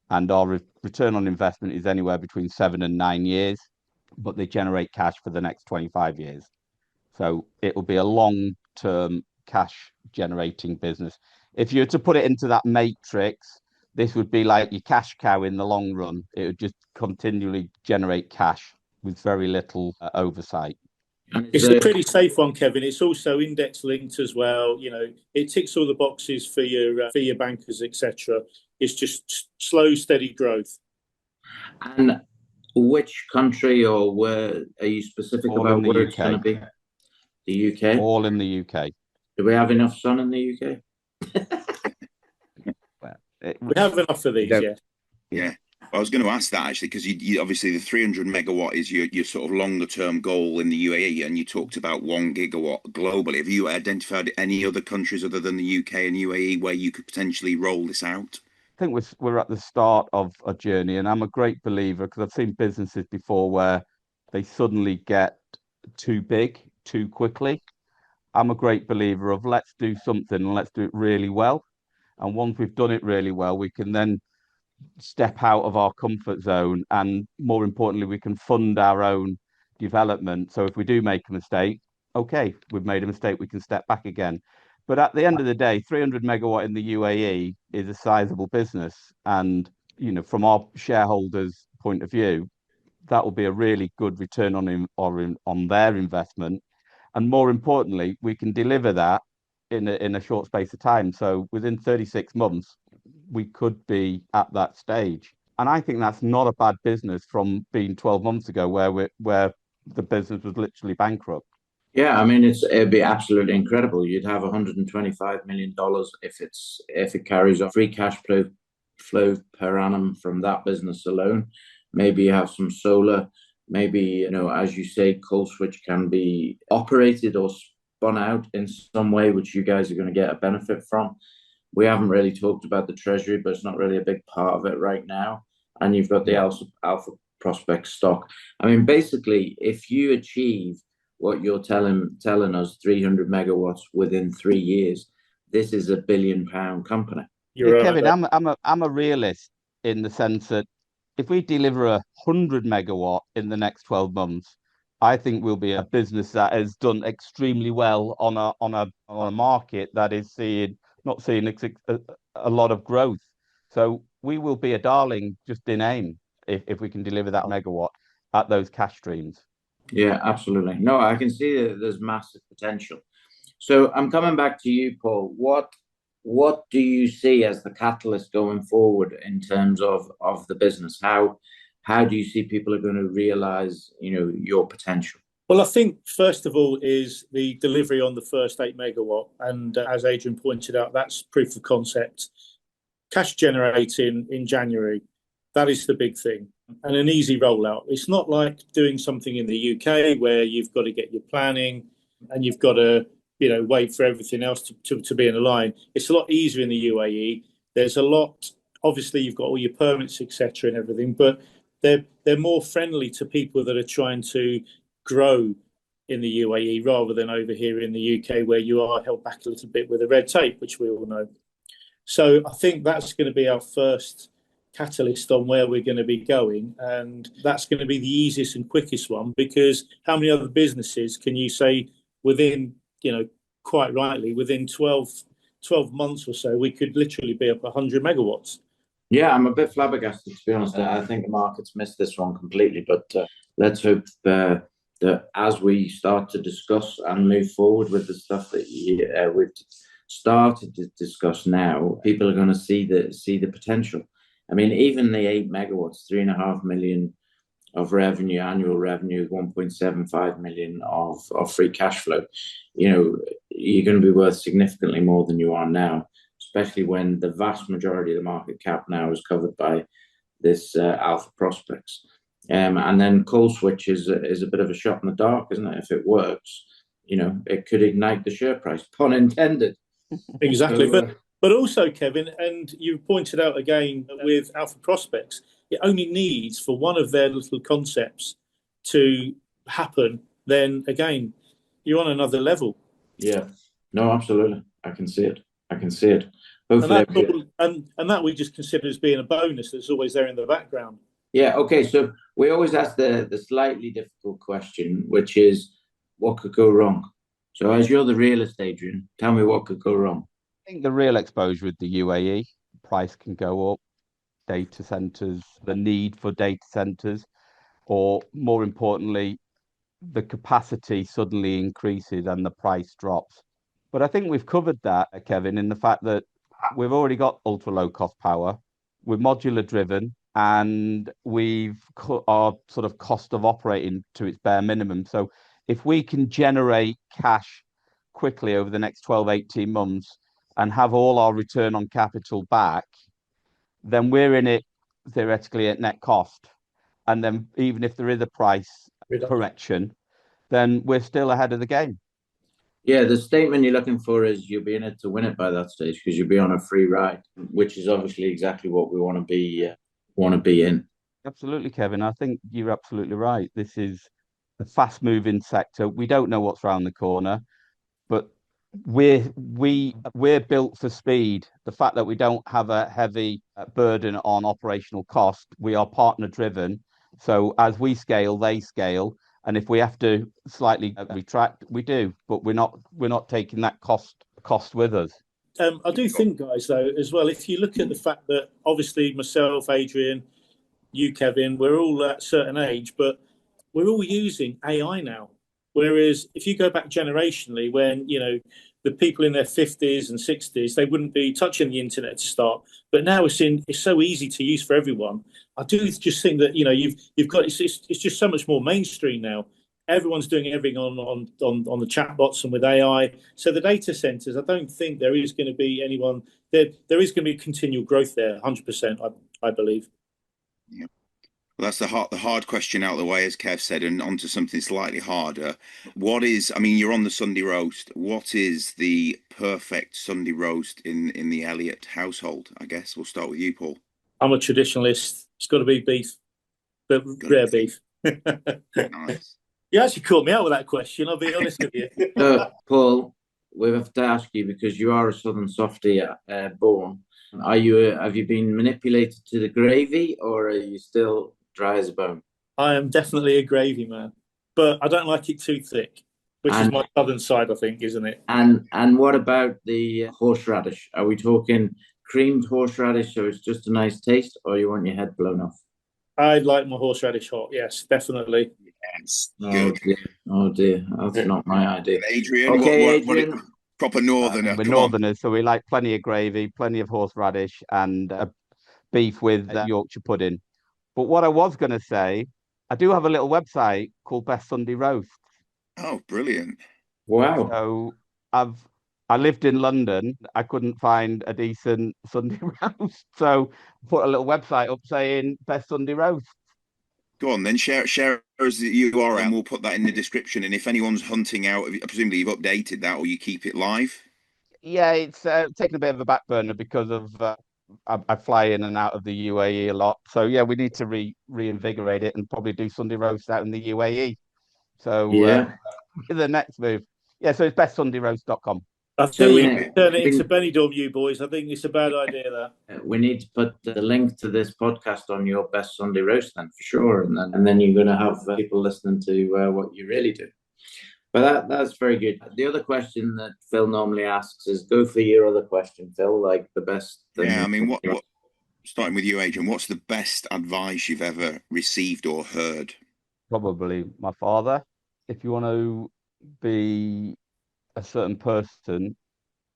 and our return on investment is anywhere between 7 and 9 years, but they generate cash for the next 25 years. So it will be a long-term cash generating business. If you were to put it into that matrix, this would be like your cash cow in the long run. It would just continually generate cash with very little oversight. It's a pretty safe one, Kevin. It's also index linked as well. It ticks all the boxes for your bankers, etc. It's just slow, steady growth. And which country or where are you specific about where it's going to be? The UK? All in the UK. Do we have enough sun in the UK? We have enough of these, yeah. Yeah. I was going to ask that actually, because you obviously the 300 megawatt is your sort of longer term goal in the UAE, and you talked about 1 gigawatt globally. Have you identified any other countries other than the UK and UAE where you could potentially roll this out? I think we're at the start of a journey, and I'm a great believer because I've seen businesses before where they suddenly get too big too quickly. I'm a great believer of let's do something and let's do it really well. And once we've done it really well, we can then step out of our comfort zone, and more importantly, we can fund our own development. So if we do make a mistake, okay, we've made a mistake, we can step back again. But at the end of the day, 300 megawatt in the UAE is a sizable business, and from our shareholders' point of view, that will be a really good return on their investment. And more importantly, we can deliver that in a short space of time. So within 36 months, we could be at that stage. And I think that's not a bad business from being 12 months ago where the business was literally bankrupt. Yeah, I mean it'd be absolutely incredible. You'd have $125 million if it carries on free cash flow per annum from that business alone. Maybe you have some solar, maybe, as you say, Coleswitch can be operated or spun out in some way, which you guys are going to get a benefit from. We haven't really talked about the treasury, but it's not really a big part of it right now. And you've got the Alpha Prospect stock. I mean, basically, if you achieve what you're telling us, 300 megawatts within 3 years, this is £1 billion company. You're right, Kevin, I'm a realist in the sense that if we deliver 100 megawatt in the next 12 months, I think we'll be a business that has done extremely well on a market that is not seeing a lot of growth. So we will be a darling just in AIM if we can deliver that megawatt at those cash streams. Yeah, absolutely. No, I can see that there's massive potential. So I'm coming back to you, Paul. What do you see as the catalyst going forward in terms of the business? How do you see people are going to realize, your potential? Well, I think first of all is the delivery on the first 8 megawatt, and as Adrian pointed out, that's proof of concept. Cash generating in January, that is the big thing, and an easy rollout. It's not like doing something in the UK where you've got to get your planning and you've got to wait for everything else to be in a line. It's a lot easier in the UAE. There's a lot. Obviously, you've got all your permits, etc., and everything, but they're more friendly to people that are trying to grow in the UAE rather than over here in the UK where you are held back a little bit with the red tape, which we all know. So I think that's going to be our first catalyst on where we're going to be going, and that's going to be the easiest and quickest one, because how many other businesses can you say within, quite rightly, within 12 months or so, we could literally be up 100 megawatts? Yeah, I'm a bit flabbergasted, to be honest. I think the market's missed this one completely, but let's hope that as we start to discuss and move forward with the stuff that we've started to discuss now, people are going to see the potential. I mean, even the 8 megawatts, 3.5 million of revenue, annual revenue, 1.75 million of free cash flow, you're going to be worth significantly more than you are now, especially when the vast majority of the market cap now is covered by this Alpha Prospects. And then Coleswitch is a bit of a shot in the dark, isn't it? If it works, it could ignite the share price, pun intended. Exactly. But also, Kevin, and you pointed out again with Alpha Prospects, it only needs for one of their little concepts to happen, then again, you're on another level. Yeah. No, absolutely. I can see it. Hopefully, and that we just consider as being a bonus that's always there in the background. Yeah. Okay. So we always ask the slightly difficult question, which is, what could go wrong? So as you're the realist, Adrian, tell me what could go wrong. I think the real exposure with the UAE, price can go up, data centers, the need for data centers, or more importantly, the capacity suddenly increases and the price drops. But I think we've covered that, Kevin, in the fact that we've already got ultra low cost power, we're modular driven, and we've cut our sort of cost of operating to its bare minimum. So if we can generate cash quickly over the next 12, 18 months and have all our return on capital back, then we're in it theoretically at net cost. And then even if there is a price correction, then we're still ahead of the game. Yeah, the statement you're looking for is you'll be in it to win it by that stage, because you'll be on a free ride, which is obviously exactly what we want to be in. Absolutely, Kevin. I think you're absolutely right. This is a fast-moving sector. We don't know what's around the corner, but we're built for speed. The fact that we don't have a heavy burden on operational cost, we are partner driven. So as we scale, they scale, and if we have to slightly retract, we do. But we're not taking that cost with us. I do think, guys, though, as well, if you look at the fact that obviously myself, Adrian, you, Kevin, we're all at a certain age, but we're all using AI now. Whereas if you go back generationally, when, the people in their 50s and 60s, they wouldn't be touching the internet to start. But now it's so easy to use for everyone. I do just think that, you've got, it's just so much more mainstream now. Everyone's doing everything on the chatbots and with AI. So the data centers, I don't think there is going to be anyone there. There is going to be continual growth there, 100%, I believe. Yeah. Well, that's the hard question out of the way, as Kev said, and onto something slightly harder. You're on the Sunday roast. What is the perfect Sunday roast in the Elliott household? I guess we'll start with you, Paul. I'm a traditionalist. It's got to be beef, but rare beef. Nice. You actually caught me out with that question, I'll be honest with you. Paul, we have to ask you, because you are a Southern softy born. Have you been manipulated to the gravy, or are you still dry as a bone? I am definitely a gravy man, but I don't like it too thick, which is my southern side, I think, isn't it? And what about the horseradish? Are we talking creamed horseradish, so it's just a nice taste, or you want your head blown off? I like my horseradish hot, yes, definitely. Yes. Oh dear, that's not my idea. Adrian, okay, what proper northerner? We're northerners, so we like plenty of gravy, plenty of horseradish, and beef with Yorkshire pudding. But what I was going to say, I do have a little website called Best Sunday Roasts. Oh, brilliant! Wow. So I lived in London. I couldn't find a decent Sunday roast, so I put a little website up saying Best Sunday Roast. Go on then, share as the URL, and we'll put that in the description. And if anyone's hunting out, presumably you've updated that, or you keep it live. Yeah, it's taken a bit of a back burner because of I fly in and out of the UAE a lot. So yeah, we need to reinvigorate it and probably do Sunday roast out in the UAE. So the next move. Yeah, so it's bestsundayroast.com. I think you can turn it into Benidorm, you boys. I think it's a bad idea there. We need to put the link to this podcast on your Best Sunday Roast then, for sure. And then you're going to have people listening to what you really do. But that's very good. The other question that Phil normally asks is, go for your other question, Phil, like the best thing. Yeah, what starting with you, Adrian, what's the best advice you've ever received or heard? Probably my father. If you want to be a certain person,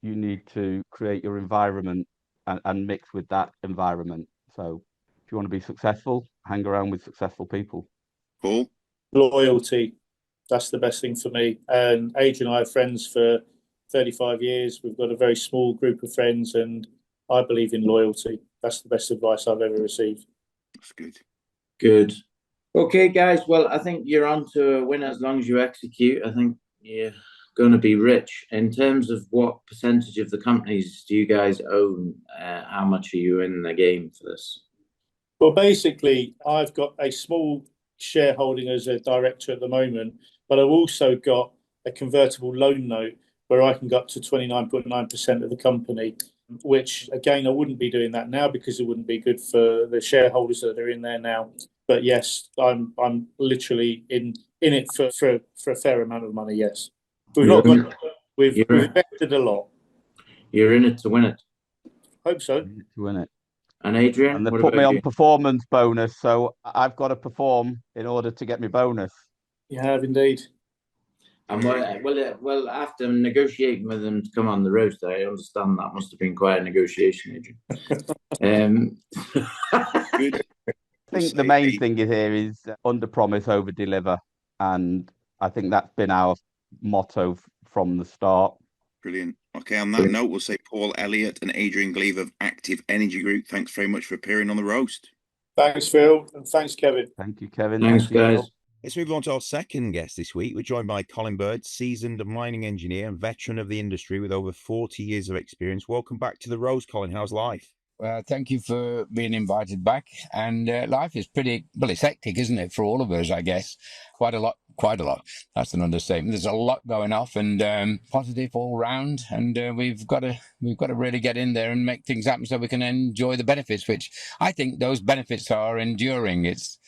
you need to create your environment and mix with that environment. So if you want to be successful, hang around with successful people. Paul? Loyalty. That's the best thing for me. And Adrian and I are friends for 35 years. We've got a very small group of friends, and I believe in loyalty. That's the best advice I've ever received. That's good. Good. Okay, guys. Well, I think you're on to a win as long as you execute. I think you're going to be rich. In terms of what percentage of the companies do you guys own? How much are you in the game for this? Well, basically, I've got a small shareholding as a director at the moment, but I've also got a convertible loan note where I can go up to 29.9% of the company, which, again, I wouldn't be doing that now because it wouldn't be good for the shareholders that are in there now. But yes, I'm literally in it for a fair amount of money, yes. We've invested a lot. You're in it to win it. Hope so. To win it. And Adrian? And they put me on performance bonus, so I've got to perform in order to get my bonus. You have indeed. And well, after negotiating with them to come on the roast, I understand that must have been quite a negotiation, Adrian. I think the main thing here is under promise, over deliver, and I think that's been our motto from the start. Brilliant. Okay, on that note, we'll say Paul Elliott and Adrian Gleave of Active Energy Group, thanks very much for appearing on the roast. Thanks, Phil, and thanks, Kevin. Thank you, Kevin. Thanks, guys. Let's move on to our second guest this week. We're joined by Colin Bird, seasoned mining engineer and veteran of the industry with over 40 years of experience. Welcome back to the roast, Colin. How's life? Well, thank you for being invited back. And life is it's hectic, isn't it, for all of us, I guess. Quite a lot. That's an understatement. There's a lot going off, and positive all round. And we've got to really get in there and make things happen so we can enjoy the benefits, which I think those benefits are enduring. It's,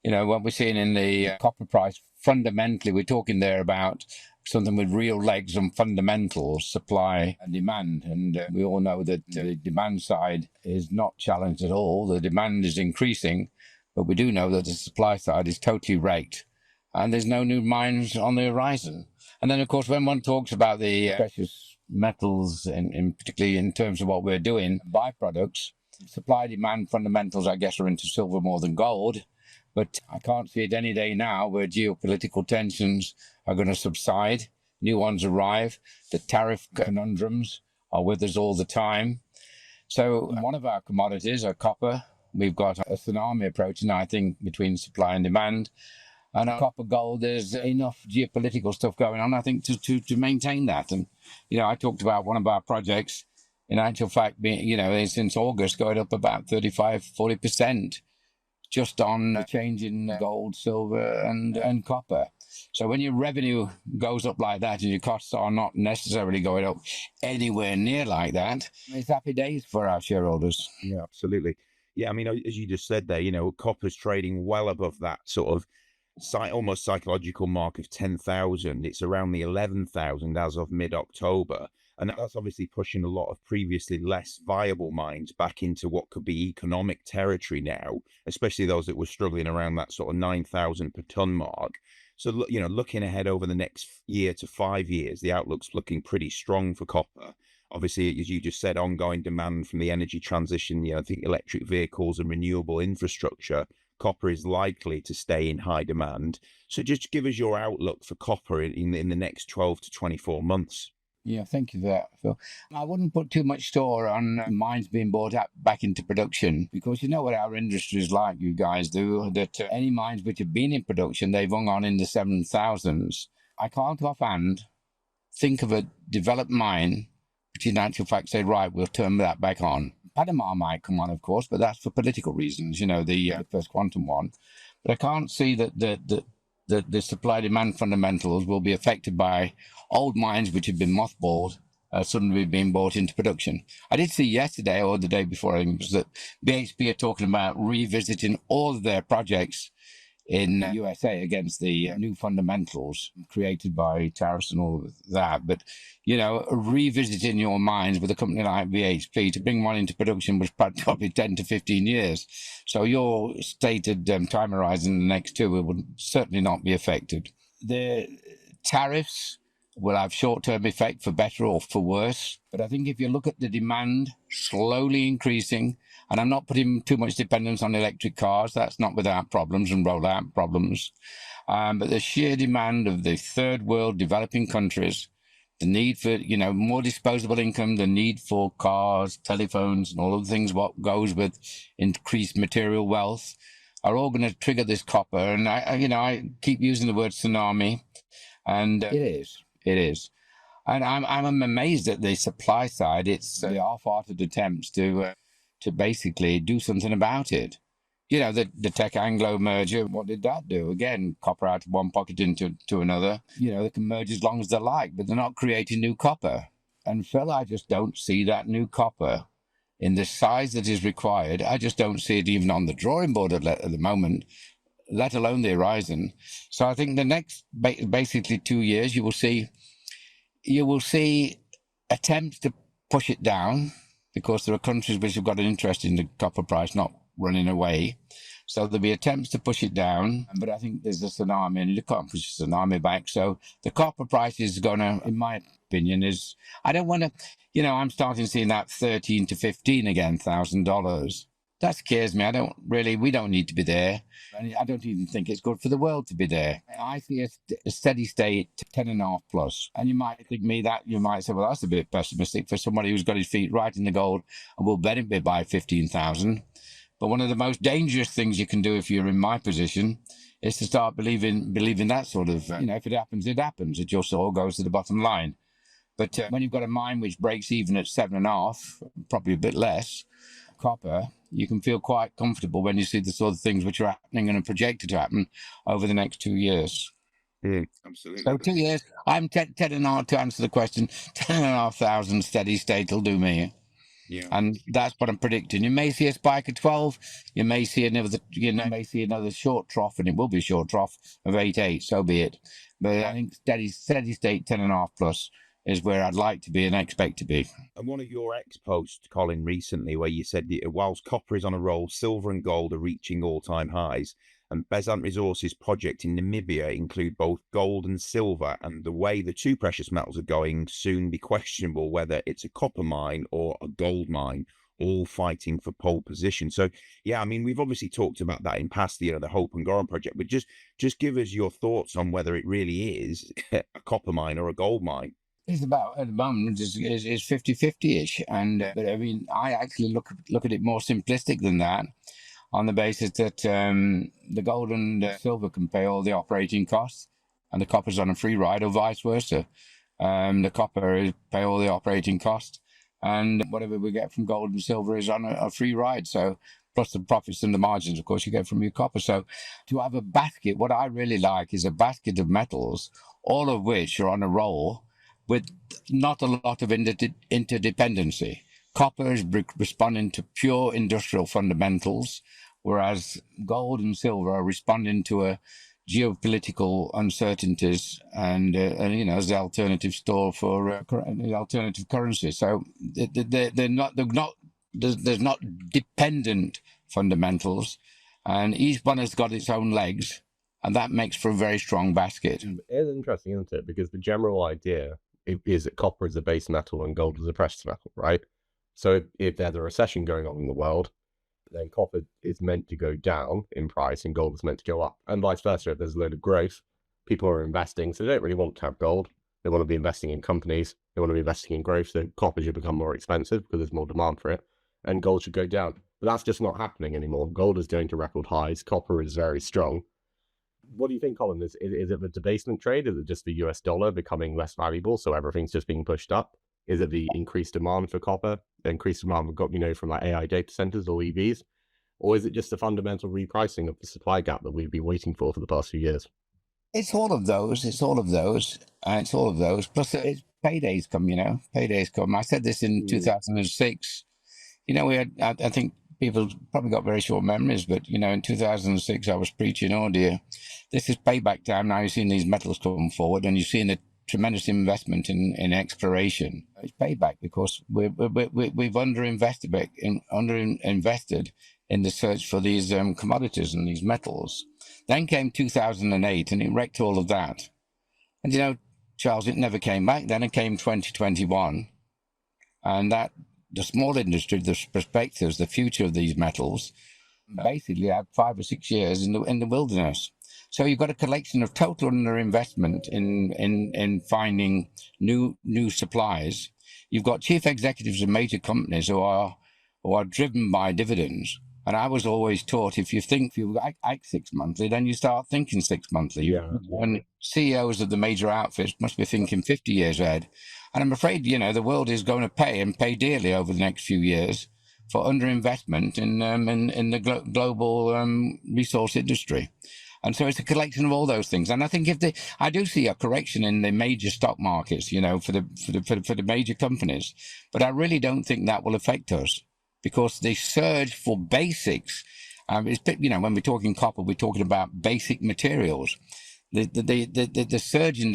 what we're seeing in the copper price. Fundamentally, we're talking there about something with real legs and fundamentals, supply and demand. And we all know that the demand side is not challenged at all. The demand is increasing, But we do know that the supply side is totally raked and there's no new mines on the horizon. And then, of course, when one talks about the precious metals, particularly in terms of what we're doing, byproducts, supply-demand fundamentals, I guess, are into silver more than gold. But I can't see it any day now where geopolitical tensions are going to subside. New ones arrive. The tariff conundrums are with us all the time. So one of our commodities, our copper, we've got a tsunami approaching, I think, between supply and demand. And Copper-Gold, there's enough geopolitical stuff going on, I think, to maintain that. And, I talked about one of our projects, in actual fact, being, since August, going up about 35-40%, just on the change in gold, silver, and copper. So when your revenue goes up like that and your costs are not necessarily going up anywhere near like that, it's happy days for our shareholders. Yeah, absolutely. Yeah, I mean, as you just said there, copper's trading well above that sort of almost psychological mark of 10,000. It's around the 11,000 as of mid-October. And that's obviously pushing a lot of previously less viable mines back into what could be economic territory now, especially those that were struggling around that sort of 9,000 per ton mark. So, looking ahead over the next year to 5 years, the outlook's looking pretty strong for copper. Obviously, as you just said, ongoing demand from the energy transition, I think electric vehicles and renewable infrastructure, copper is likely to stay in high demand. So just give us your outlook for copper in the next 12 to 24 months. Yeah, thank you for that, Phil. I wouldn't put too much store on mines being brought back into production, because you know what our industry is like, you guys do, that any mines which have been in production, they've hung on in the 7,000s. I can't offhand think of a developed mine which in actual fact say, right, we'll turn that back on. Panama might come on, of course, but that's for political reasons, the First Quantum one. But I can't see that the supply-demand fundamentals will be affected by old mines which have been mothballed suddenly being brought into production. I did see yesterday, or the day before, I think, that BHP are talking about revisiting all of their projects in the USA against the new fundamentals created by tariffs and all of that. But, revisiting your mines with a company like BHP to bring one into production was probably 10 to 15 years. So your stated time horizon in the next two would certainly not be affected. The tariffs will have short-term effect for better or for worse. But I think if you look at the demand slowly increasing, and I'm not putting too much dependence on electric cars, that's not without problems and rollout problems. But the sheer demand of the third world developing countries, the need for, more disposable income, the need for cars, telephones, and all of the things what goes with increased material wealth are all going to trigger this copper. And I keep using the word tsunami, and it is. And I'm amazed at the supply side. It's the half-hearted attempts to basically do something about it. The Tech Anglo merger, what did that do? Again, copper out of one pocket into another. They can merge as long as they like, but they're not creating new copper. And Phil, I just don't see that new copper in the size that is required. I just don't see it even on the drawing board at the moment, let alone the horizon. So I think the next basically 2 years, you will see attempts to push it down, because there are countries which have got an interest in the copper price not running away. So there'll be attempts to push it down, but I think there's a tsunami, and you can't push the tsunami back. So the copper price is going to, in my opinion, I don't want to, I'm starting seeing that 13 to 15 again, $1,000. That scares me. We don't need to be there. And I don't even think it's good for the world to be there. I see a steady state 10.5 plus. And you might think you might say, well, that's a bit pessimistic for somebody who's got his feet right in the gold and will benefit by 15,000. But one of the most dangerous things you can do if you're in my position is to start believing that sort of, if it happens, it happens. It just all goes to the bottom line. But when you've got a mine which breaks even at 7.5, probably a bit less, copper, you can feel quite comfortable when you see the sort of things which are happening and are projected to happen over the next 2 years. Absolutely. So 2 years, I'm 10.5 to answer the question. 10,500 steady state will do me. Yeah. And that's what I'm predicting. You may see a spike of 12. You may see another short trough, and it will be a short trough of 8.8. So be it. But I think steady state 10.5 plus is where I'd like to be and expect to be. And one of your ex-posts, Colin, recently, where you said that whilst copper is on a roll, silver and gold are reaching all-time highs, and Besant Resources' project in Namibia include both gold and silver, and the way the two precious metals are going soon be questionable whether it's a copper mine or a gold mine, all fighting for pole position. So, yeah, I mean, we've obviously talked about that in past, the Hope and Goran project, but just give us your thoughts on whether it really is a copper mine or a gold mine. It's about, at the moment, is 50-50-ish. And but I mean, I actually look at it more simplistic than that, on the basis that the gold and silver can pay all the operating costs, and the copper's on a free ride, or vice versa. The copper pay all the operating costs, and whatever we get from gold and silver is on a free ride. So, plus the profits and the margins, of course, you get from your copper. So, to have a basket, what I really like is a basket of metals, all of which are on a roll, with not a lot of interdependency. Copper is responding to pure industrial fundamentals, whereas gold and silver are responding to geopolitical uncertainties and as the alternative store for the alternative currency. So there's not dependent fundamentals, and each one has got its own legs, and that makes for a very strong basket. It's interesting, isn't it? Because the general idea is that copper is a base metal and gold is a precious metal, right? So if there's a recession going on in the world, then copper is meant to go down in price and gold is meant to go up. And vice versa, if there's a load of growth, people are investing, so they don't really want to have gold. They want to be investing in companies. They want to be investing in growth, so copper should become more expensive because there's more demand for it, and gold should go down. But that's just not happening anymore. Gold is going to record highs. Copper is very strong. What do you think, Colin? Is it the debasement trade? Is it just the US dollar becoming less valuable, so everything's just being pushed up? Is it the increased demand for copper, the increased demand we've got, from like AI data centers or EVs? Or is it just the fundamental repricing of the supply gap that we've been waiting for the past few years? It's all of those. Plus, it's paydays come. Paydays come. I said this in 2006. We had. I think people probably got very short memories, but in 2006 I was preaching, oh dear, this is payback time. Now you're seeing these metals come forward, and you're seeing a tremendous investment in exploration. It's payback because we've underinvested in the search for these commodities and these metals. Then came 2008, and it wrecked all of that. And Charles, it never came back. Then it came 2021, and that the small industry, the perspectives, the future of these metals, basically had 5 or 6 years in the wilderness. So you've got a collection of total underinvestment in finding new supplies. You've got chief executives of major companies who are driven by dividends. And I was always taught, if you act 6 monthly, then you start thinking 6 monthly. Yeah. And CEOs of the major outfits must be thinking 50 years ahead. And I'm afraid, the world is going to pay dearly over the next few years for underinvestment in the global resource industry. And so it's a collection of all those things. And I think I do see a correction in the major stock markets, for the major companies, but I really don't think that will affect us, because the surge for basics, when we're talking copper, we're talking about basic materials. The surge in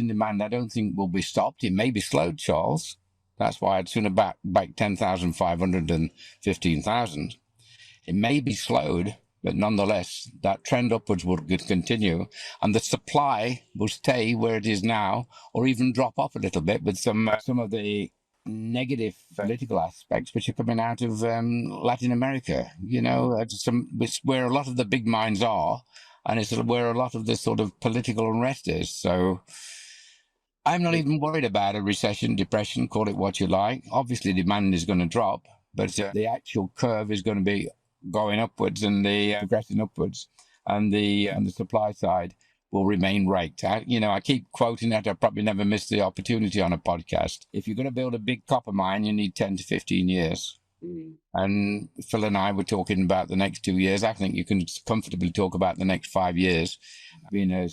demand, I don't think will be stopped. It may be slowed, Charles. That's why I'd sooner back 10,500 than 15,000. It may be slowed, but nonetheless, that trend upwards will continue, and the supply will stay where it is now, or even drop off a little bit with some of the negative political aspects which are coming out of Latin America. It's where a lot of the big mines are, and it's where a lot of the sort of political unrest is. So I'm not even worried about a recession, depression, call it what you like. Obviously, demand is going to drop, but the actual curve is going to be going upwards and progressing upwards, and the supply side will remain raked. I keep quoting that. I probably never missed the opportunity on a podcast. If you're going to build a big copper mine, you need 10 to 15 years. And Phil and I were talking about the next 2 years. I think you can comfortably talk about the next 5 years being a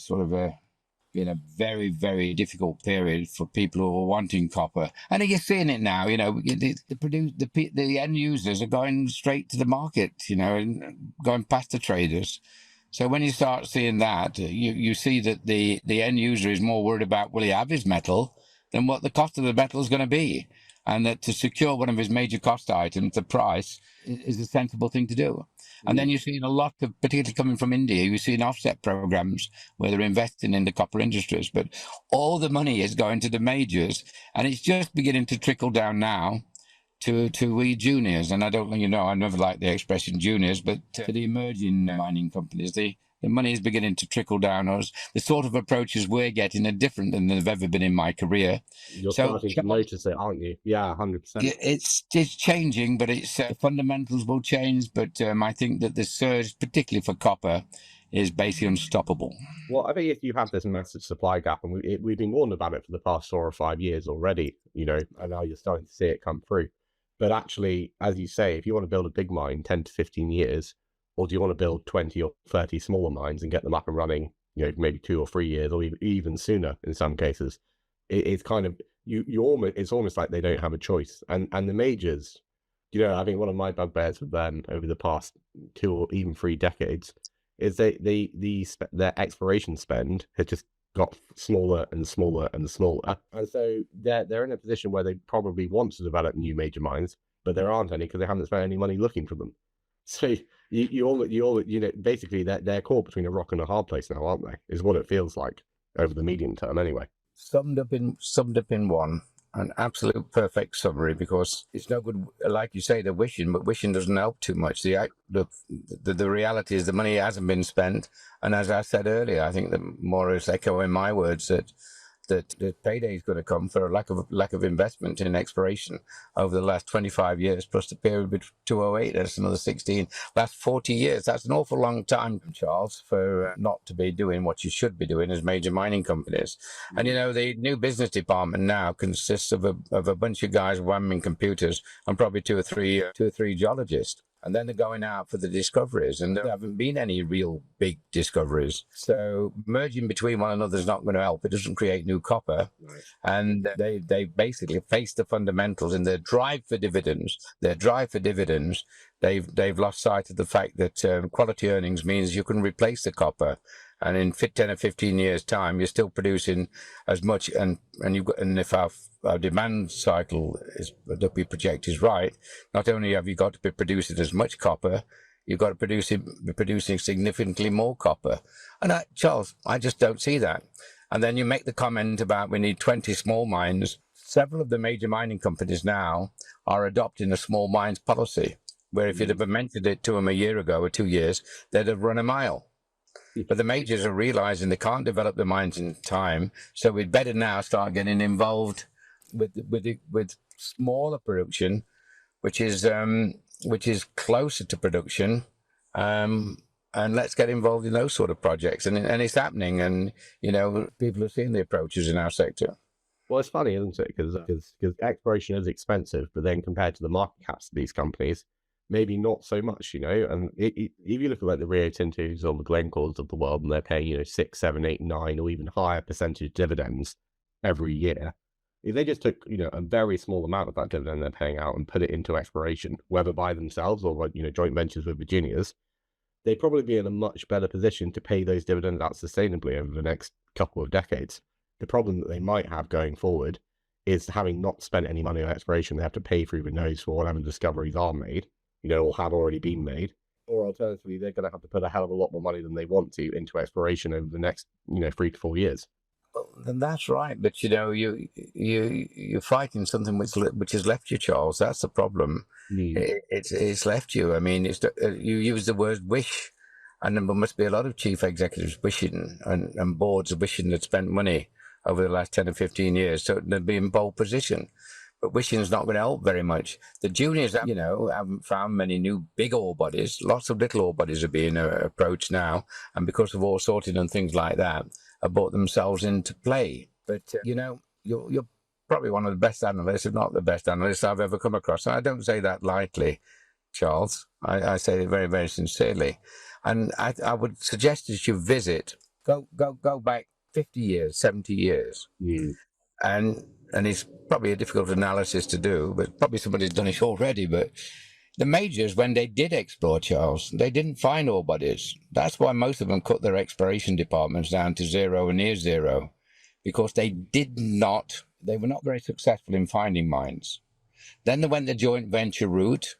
very, very difficult period for people who are wanting copper. And you're seeing it now, the end users are going straight to the market, and going past the traders. So when you start seeing that, you see that the end user is more worried about will he have his metal than what the cost of the metal is going to be. And that to secure one of his major cost items, the price, is a sensible thing to do. And then you're seeing a lot of, particularly coming from India, you're seeing offset programs where they're investing in the copper industries. But all the money is going to the majors, and it's just beginning to trickle down now to we juniors. And I don't think, I never liked the expression juniors, but to the emerging mining companies, the money is beginning to trickle down us. The sort of approaches we're getting are different than they've ever been in my career. You're starting to notice it, aren't you? Yeah, 100%. It's changing, but the fundamentals will change. But I think that the surge, particularly for copper, is basically unstoppable. Well, I think if you have this massive supply gap, and we've been warned about it for the past 4 or 5 years already, and now you're starting to see it come through. But actually, as you say, if you want to build a big mine 10 to 15 years, or do you want to build 20 or 30 smaller mines and get them up and running, maybe 2 or 3 years, or even sooner in some cases, it's kind of, it's almost like they don't have a choice. And the majors, I think one of my bugbears with them over the past 2 or even 3 decades is their exploration spend has just got smaller and smaller and smaller. And so they're in a position where they probably want to develop new major mines, but there aren't any because they haven't spent any money looking for them. So basically they're caught between a rock and a hard place now, aren't they? Is what it feels like over the medium term anyway. Summed up in one. An absolute perfect summary, because it's no good, like you say, the wishing, but wishing doesn't help too much. The reality is the money hasn't been spent, and as I said earlier, I think that more is echoing my words that the payday is going to come for a lack of investment in exploration over the last 25 years, plus the period between 2008, that's another 16, last 40 years. That's an awful long time, Charles, for not to be doing what you should be doing as major mining companies. And the new business department now consists of a bunch of guys whamming computers and probably two or three geologists. And then they're going out for the discoveries, and there haven't been any real big discoveries. So merging between one another is not going to help. It doesn't create new copper. Right. And they basically face the fundamentals in their drive for dividends. They've lost sight of the fact that quality earnings means you can replace the copper. And in 10 or 15 years' time, you're still producing as much, and if our demand cycle that we project is right, not only have you got to be producing as much copper, you've got to be producing significantly more copper. And Charles, I just don't see that. And then you make the comment about we need 20 small mines. Several of the major mining companies now are adopting a small mines policy, where if you'd have mentioned it to them a year ago or 2 years, they'd have run a mile. But the majors are realizing they can't develop the mines in time, so we'd better now start getting involved with smaller production, which is closer to production, and let's get involved in those sort of projects. And it's happening, and people are seeing the approaches in our sector. Well, it's funny, isn't it? Because exploration is expensive, but then compared to the market caps of these companies, maybe not so much, and if you look at like the Rio Tintos or the Glencores of the world, and they're paying 6, 7, 8, 9 or even higher percentage dividends every year, if they just took a very small amount of that dividend they're paying out and put it into exploration, whether by themselves or joint ventures with the juniors, they'd probably be in a much better position to pay those dividends out sustainably over the next couple of decades. The problem that they might have going forward is, having not spent any money on exploration, they have to pay through the nose for whatever discoveries are made, or have already been made, or alternatively, they're going to have to put a hell of a lot more money than they want to into exploration over the next, 3 to 4 years. Well, then that's right, but you're fighting something which has left you, Charles. That's the problem. It's left you. I mean, you use the word wish, and there must be a lot of chief executives wishing and boards wishing they'd spent money over the last 10 or 15 years, so they'd be in pole position. But wishing is not going to help very much. The juniors, haven't found many new big ore bodies. Lots of little ore bodies are being approached now, and because of ore sorting and things like that, have brought themselves into play. But you're probably one of the best analysts, if not the best analyst I've ever come across. And I don't say that lightly, Charles. I say it very, very sincerely. And I would suggest that you visit, go back 50 years, 70 years, and it's probably a difficult analysis to do, but probably somebody's done it already. But The majors, when they did explore, Charles, they didn't find ore bodies. That's why most of them cut their exploration departments down to zero and near zero, because they were not very successful in finding mines. Then they went the joint venture route.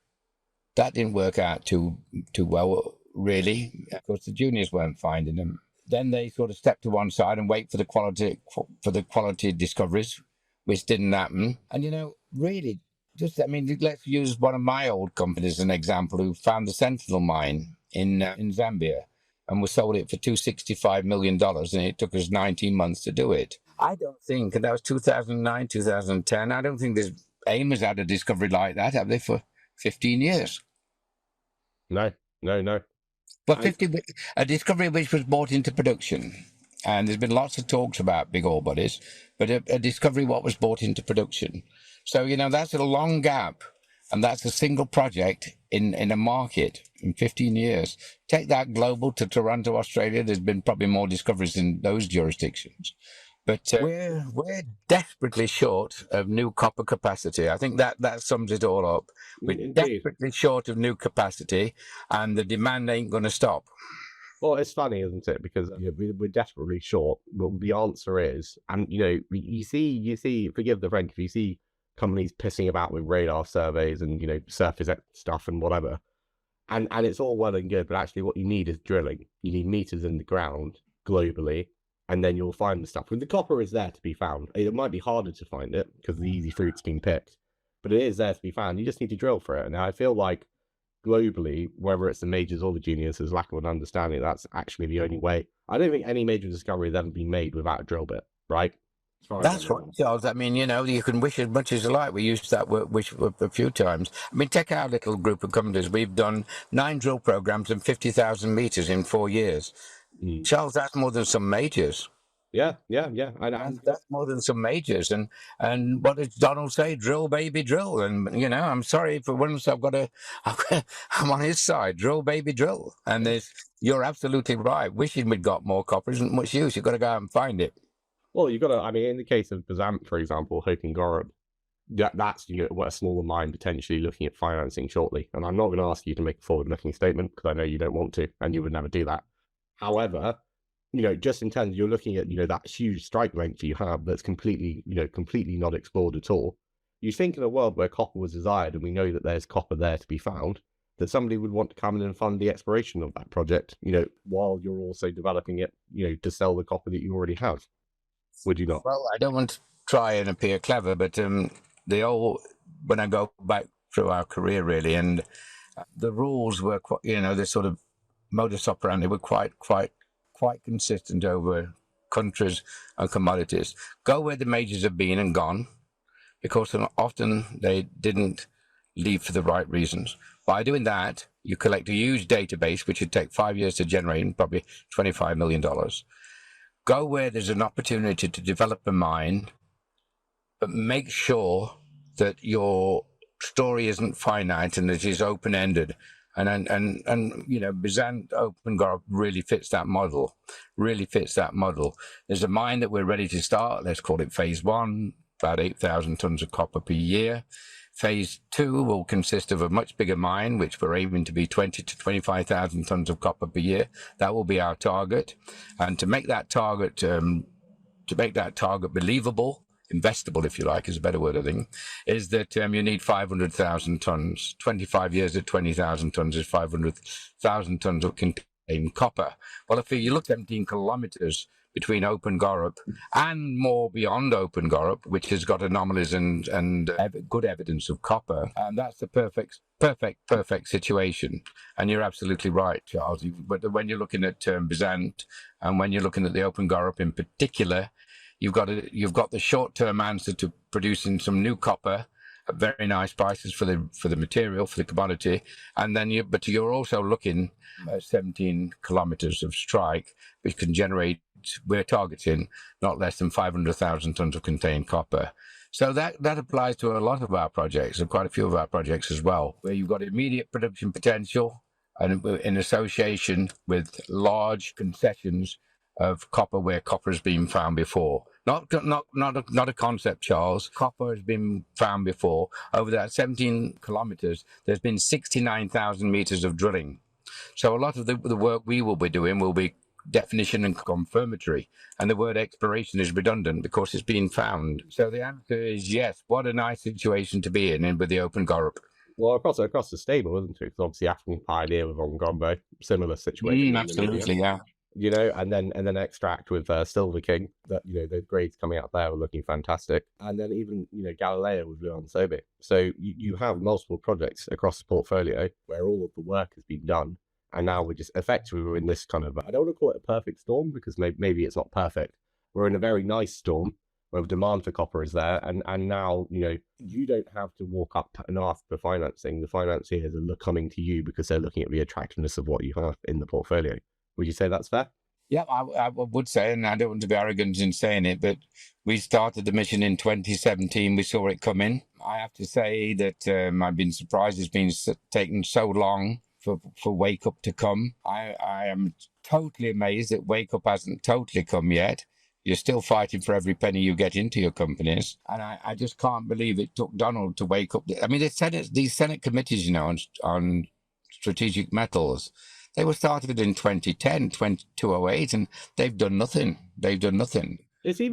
That didn't work out too well, really, because the juniors weren't finding them. Then they sort of stepped to one side and wait for the quality discoveries, which didn't happen. And really, let's use one of my old companies as an example, who found the Sentinel mine in Zambia, and we sold it for $265 million, and it took us 19 months to do it. I don't think, and that was 2009, 2010, I don't think AIM has had a discovery like that, have they, for 15 years? No. But a discovery which was brought into production. And there's been lots of talks about big ore bodies, but a discovery what was brought into production. So, that's a long gap, and that's a single project in a market in 15 years. Take that global to Toronto, Australia. There's been probably more discoveries in those jurisdictions. But we're desperately short of new copper capacity. I think that sums it all up. We're desperately short of new capacity, and the demand ain't going to stop. Well, it's funny, isn't it? Because we're desperately short. Well, the answer is, and you see, forgive the French, if you see companies pissing about with radar surveys and surface stuff and whatever, and it's all well and good, but actually what you need is drilling. You need meters in the ground globally, and then you'll find the stuff. When the copper is there to be found, it might be harder to find it because the easy fruit's been picked, but it is there to be found. You just need to drill for it. Now, I feel like globally, whether it's the majors or the juniors, there's lack of an understanding. That's actually the only way. I don't think any major discovery has ever been made without a drill bit, right? That's right, Charles. You can wish as much as you like. We used that wish a few times. Take our little group of companies. We've done 9 drill programs and 50,000 meters in 4 years. Charles, that's more than some majors. Yeah. That's more than some majors. And what does Donald say? Drill, baby, drill. And I'm sorry for once I'm on his side. Drill, baby, drill. And you're absolutely right. Wishing we'd got more copper isn't much use. You've got to go out and find it. Well, you've got to. In the case of Bazant, for example, Hope and Gorup, that's a smaller mine potentially looking at financing shortly. And I'm not going to ask you to make a forward-looking statement because I know you don't want to, and you would never do that. However, just in terms of you're looking at, that huge strike length you have that's completely not explored at all. You think in a world where copper was desired and we know that there's copper there to be found, that somebody would want to come in and fund the exploration of that project, while you're also developing it, to sell the copper that you already have. Would you not? Well, I don't want to try and appear clever, but when I go back through our career really, and the rules were quite, the sort of modus operandi were quite consistent over countries and commodities. Go where the majors have been and gone, because often they didn't leave for the right reasons. By doing that, you collect a huge database, which would take 5 years to generate, and probably $25 million. Go where there's an opportunity to develop a mine, but make sure that your story isn't finite and it is open-ended. And Bazant Open Gorup really fits that model. There's a mine that we're ready to start. Let's call it phase 1, about 8,000 tons of copper per year. Phase 2 will consist of a much bigger mine, which we're aiming to be 20 to 25,000 tons of copper per year. That will be our target. And to make that target, believable, investable, if you like, is a better word, I think, is that you need 500,000 tons. 25 years at 20,000 tons is 500,000 tons of contained copper. Well, if you look 17 kilometers between Open Gorup and more beyond Open Gorup, which has got anomalies and good evidence of copper, and that's the perfect situation. And you're absolutely right, Charles. But when you're looking at Bazant and when you're looking at the Open Gorup in particular, you've got the short-term answer to producing some new copper at very nice prices for the material, for the commodity, and then you're also looking at 17 kilometers of strike, which can generate, we're targeting not less than 500,000 tons of contained copper. So that applies to a lot of our projects, and quite a few of our projects as well, where you've got immediate production potential and in association with large concessions of copper where copper has been found before. Not a concept, Charles. Copper has been found before. Over that 17 kilometers, there's been 69,000 meters of drilling. So a lot of the work we will be doing will be definition and confirmatory, and the word exploration is redundant because it's been found. So the answer is yes. What a nice situation to be in with the open Gorup. Well, across the stable, isn't it? Because obviously African Pioneer with Ngombe, similar situation. Absolutely, yeah. You know, and then Extract with Silver King. That, you know, those grades coming out there are looking fantastic. And then even, you know, Galileo with Luan Sobe. So you have multiple projects across the portfolio where all of the work has been done. And now we're just effectively in this kind of, I don't want to call it a perfect storm because maybe it's not perfect. We're in a very nice storm where the demand for copper is there. And now, you know, you don't have to walk up and ask for financing. The financiers are coming to you because they're looking at the attractiveness of what you have in the portfolio. Would you say that's fair? Yeah, I would say, and I don't want to be arrogant in saying it, but we started the mission in 2017. We saw it coming. I have to say that I've been surprised it's been taken so long for Wake Up to come. I am totally amazed that Wake Up hasn't totally come yet. You're still fighting for every penny you get into your companies. And I just can't believe it took Donald to wake up. I mean, these Senate committees, you know, on strategic metals, they were started in 2010, 2008, and they've done nothing. It's the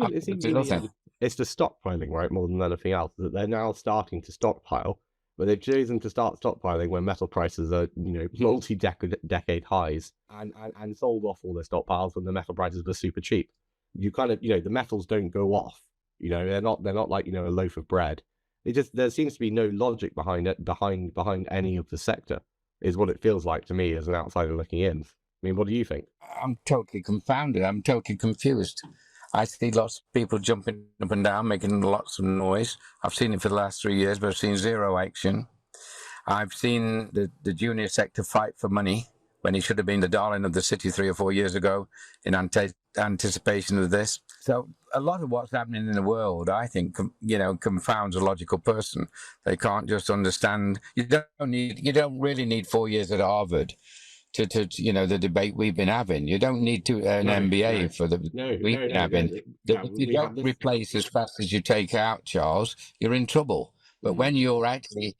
stockpiling, right, more than anything else, that they're now starting to stockpile, but they've chosen to start stockpiling when metal prices are, you know, multi-decade highs, and sold off all their stockpiles when the metal prices were super cheap. You kind of, you know, the metals don't go off. You know, they're not like, you know, a loaf of bread. There seems to be no logic behind it, behind any of the sector, is what it feels like to me as an outsider looking in. I mean, what do you think? I'm totally confounded. I'm totally confused. I see lots of people jumping up and down, making lots of noise. I've seen it for the last 3 years, but I've seen zero action. I've seen the junior sector fight for money when he should have been the darling of the city 3 or 4 years ago in anticipation of this. So a lot of what's happening in the world, I think, you know, confounds a logical person. They can't just understand. You don't really need 4 years at Harvard to you know, the debate we've been having. You don't need an MBA for the we've been having. If you don't replace as fast as you take out, Charles, you're in trouble. But when you're actually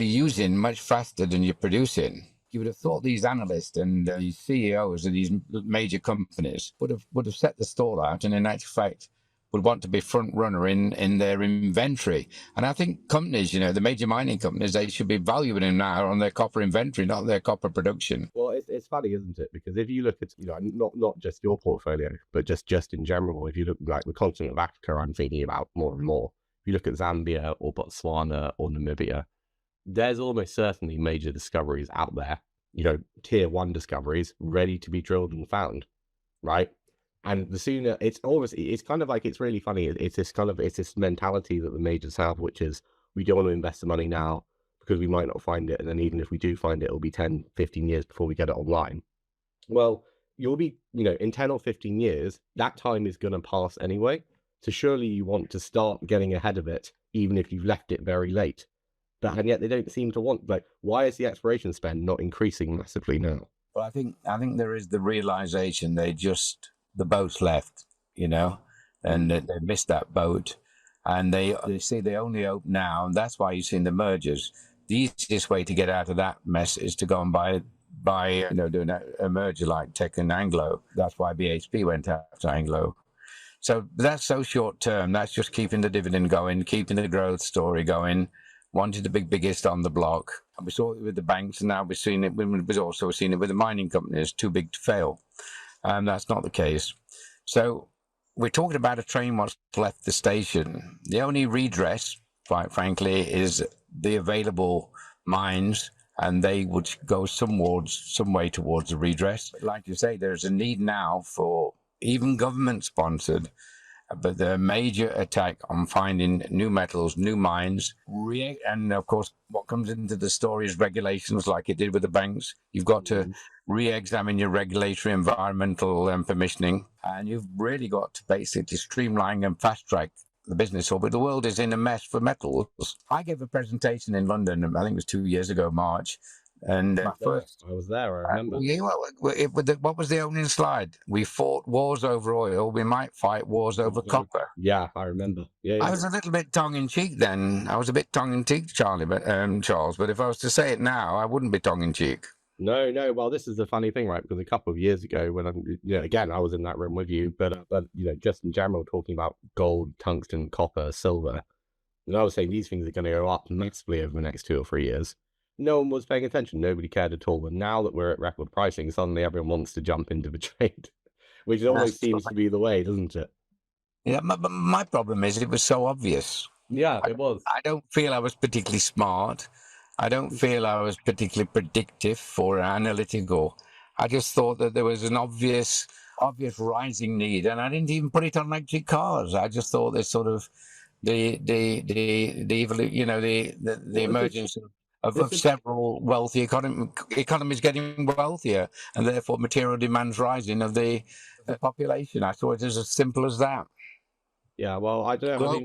using much faster than you're producing, you would have thought these analysts and these CEOs of these major companies would have set the stall out, and in actual fact would want to be front runner in their inventory. And I think companies, you know, the major mining companies, they should be valuing them now on their copper inventory, not their copper production. Well, it's funny, isn't it? Because if you look at, you know, not just your portfolio, but just in general, if you look like the continent of Africa, I'm thinking about more and more. If you look at Zambia or Botswana or Namibia, there's almost certainly major discoveries out there, you know, tier 1 discoveries ready to be drilled and found, right? And the sooner, it's kind of like, it's really funny. It's this mentality that the majors have, which is we don't want to invest the money now because we might not find it. And then even if we do find it, it'll be 10, 15 years before we get it online. Well, you'll be, you know, in 10 or 15 years, that time is going to pass anyway. So surely you want to start getting ahead of it, even if you've left it very late. And yet they don't seem to want, like, why is the exploration spend not increasing massively now? Well, I think there is the realization the boat's left, you know, and they missed that boat, and they see they only open now, and that's why you've seen the mergers. The easiest way to get out of that mess is to go and buy you know, doing a merger like Teck and Anglo. That's why BHP went after Anglo. So that's so short term. That's just keeping the dividend going, keeping the growth story going. Wanted to be biggest on the block. And we saw it with the banks, and now we've seen it. We've also seen it with the mining companies, too big to fail. That's not the case. So we're talking about a train what's left the station. The only redress, quite frankly, is the available mines, and they would go some way towards the redress. Like you say, there's a need now for even government-sponsored, but the major attack on finding new metals, new mines, and of course, what comes into the story is regulations, like it did with the banks. You've got to re-examine your regulatory, environmental, permissioning, and you've really got to basically streamline and fast-track the business. But the world is in a mess for metals. I gave a presentation in London, I think it was 2 years ago, March, And my first, I was there. I remember. what was the opening slide? We fought wars over oil. We might fight wars over copper. Yeah, I remember. Yeah. I was a little bit tongue-in-cheek then. I was a bit tongue-in-cheek, Charles. But if I was to say it now, I wouldn't be tongue-in-cheek. No. Well, this is the funny thing, right? Because a couple of years ago, when again, I was in that room with you, but just in general, talking about gold, tungsten, copper, silver, and I was saying these things are going to go up massively over the next 2 or 3 years. No one was paying attention. Nobody cared at all. And now that we're at record pricing, suddenly everyone wants to jump into the trade, which always seems to be the way, doesn't it? Yeah, my problem is it was so obvious. Yeah, it was. I don't feel I was particularly smart. I don't feel I was particularly predictive or analytical. I just thought that there was an obvious rising need, and I didn't even put it on electric cars. I just thought there's sort of the emergence of several wealthy economies getting wealthier, and therefore material demands rising of the population. I thought it was as simple as that. Yeah, well, I don't know.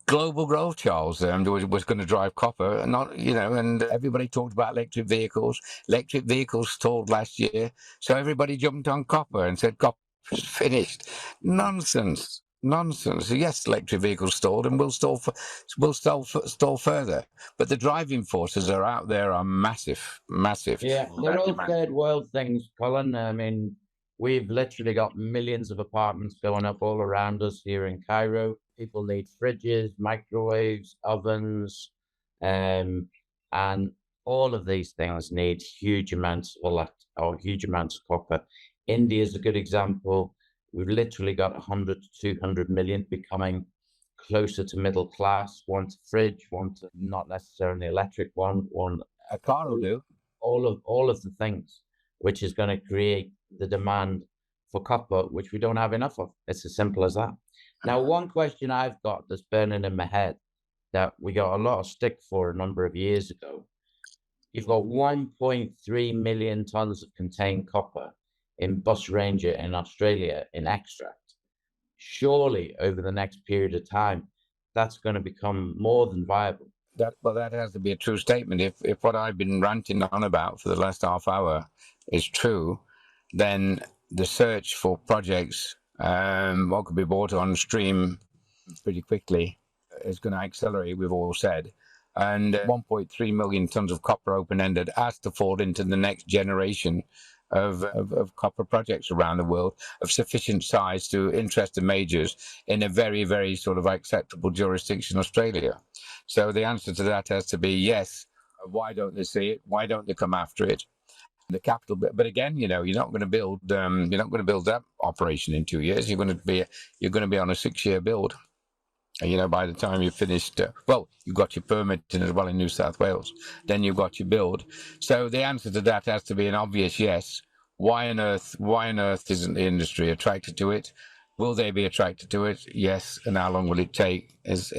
Global growth, Charles, was going to drive copper, and everybody talked about electric vehicles. Electric vehicles stalled last year, so everybody jumped on copper and said copper's finished. Nonsense. Yes, electric vehicles stalled and will stall further, but the driving forces are out there are massive. Yeah, they're all third world things, Colin. I mean, we've literally got millions of apartments going up all around us here in Cairo. People need fridges, microwaves, ovens, and all of these things need huge amounts of huge amounts of copper. India is a good example. We've literally got 100 to 200 million becoming closer to middle class. Want a fridge, want not necessarily an electric one, a car will do. All of the things, which is going to create the demand for copper, which we don't have enough of. It's as simple as that. Now, one question I've got that's burning in my head that we got a lot of stick for a number of years ago. You've got 1.3 million tons of contained copper in Bus Ranger in Australia in extract. Surely over the next period of time, that's going to become more than viable. That has to be a true statement. If what I've been ranting on about for the last half hour is true, then the search for projects, what could be brought on stream pretty quickly, is going to accelerate, we've all said. And 1.3 million tons of copper open-ended has to fall into the next generation of copper projects around the world of sufficient size to interest the majors in a very, very sort of acceptable jurisdiction, Australia. So the answer to that has to be yes. Why don't they see it? Why don't they come after it? The capital, but again, you're not going to build that operation in 2 years. You're going to be on a 6-year build. By the time you've finished, you've got your permit as well in New South Wales, then you've got your build. So the answer to that has to be an obvious yes. Why on earth isn't the industry attracted to it? Will they be attracted to it? Yes. And how long will it take? Is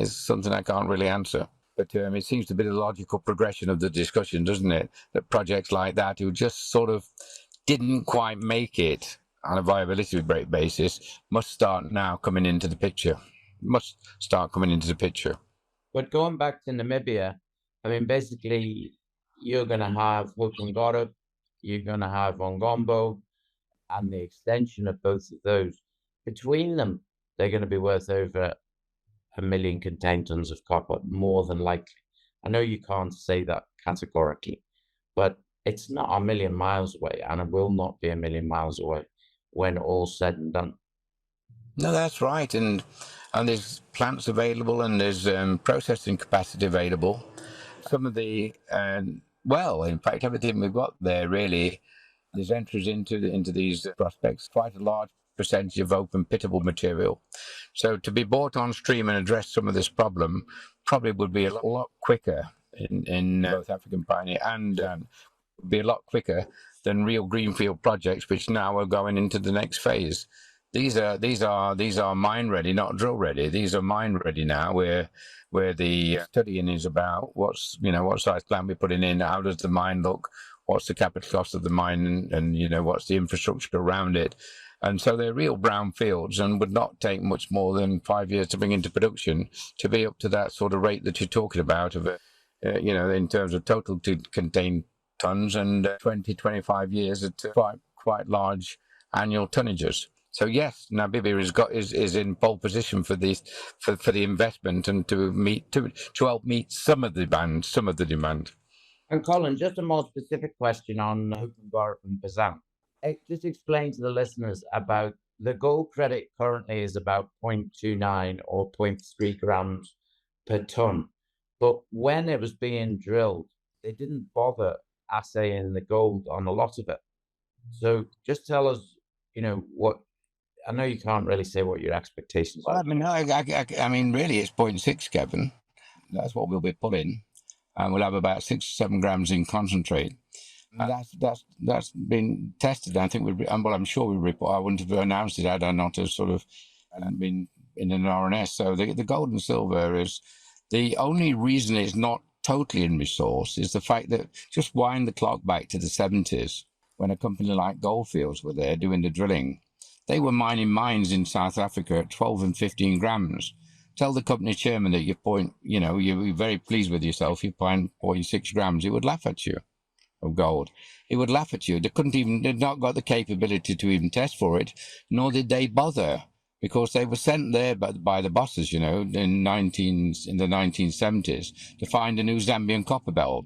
something I can't really answer. But it seems to be the logical progression of the discussion, doesn't it? That projects like that who just sort of didn't quite make it on a viability basis must start now coming into the picture. But going back to Namibia, I mean, basically, you're going to have Hokongoro, you're going to have Ongombo, and the extension of both of those. Between them, they're going to be worth over 1 million contained tons of copper, more than likely. I know you can't say that categorically, but it's not 1 million miles away, and it will not be 1 million miles away when all's said and done. No, that's right. And there's plants available, and there's processing capacity available. Some of the, in fact, everything we've got there really, there's entries into these prospects, quite a large percentage of open pittable material. So to be brought on stream and address some of this problem probably would be a lot quicker in both African Pioneer and would be a lot quicker than real greenfield projects, which now are going into the next phase. These are mine ready, not drill ready. These are mine ready now, where the studying is about what size plant we're putting in, how does the mine look, what's the capital cost of the mine, and what's the infrastructure around it. And so they're real brown fields and would not take much more than 5 years to bring into production to be up to that sort of rate that you're talking about of in terms of total to contained tons, and 20-25 years at quite large annual tonnages. So yes, Namibia is in pole position for this for the investment and to help meet some of the demand. And Colin, just a more specific question on Hoekengor and Bazan. Just explain to the listeners about the gold credit currently is about 0.29 or 0.3 grams per ton. But when it was being drilled, they didn't bother assaying the gold on a lot of it. So just tell us, what, I know you can't really say what your expectations are. I mean, really, it's 0.6, Kevin. That's what we'll be pulling. And we'll have about 6 or 7 grams in concentrate. And that's been tested. I think I'm sure we report. I wouldn't have announced it had I not have sort of been in an RNS. So the gold and silver is the only reason it's not totally in resource is the fact that just wind the clock back to the 70s when a company like Goldfields were there doing the drilling. They were mining mines in South Africa at 12 and 15 grams. Tell the company chairman that you're very pleased with yourself, you find 0.6 grams, he would laugh at you of gold. He would laugh at you. They'd not got the capability to even test for it, nor did they bother, because they were sent there by the bosses, in the 1970s to find a new Zambian copper belt.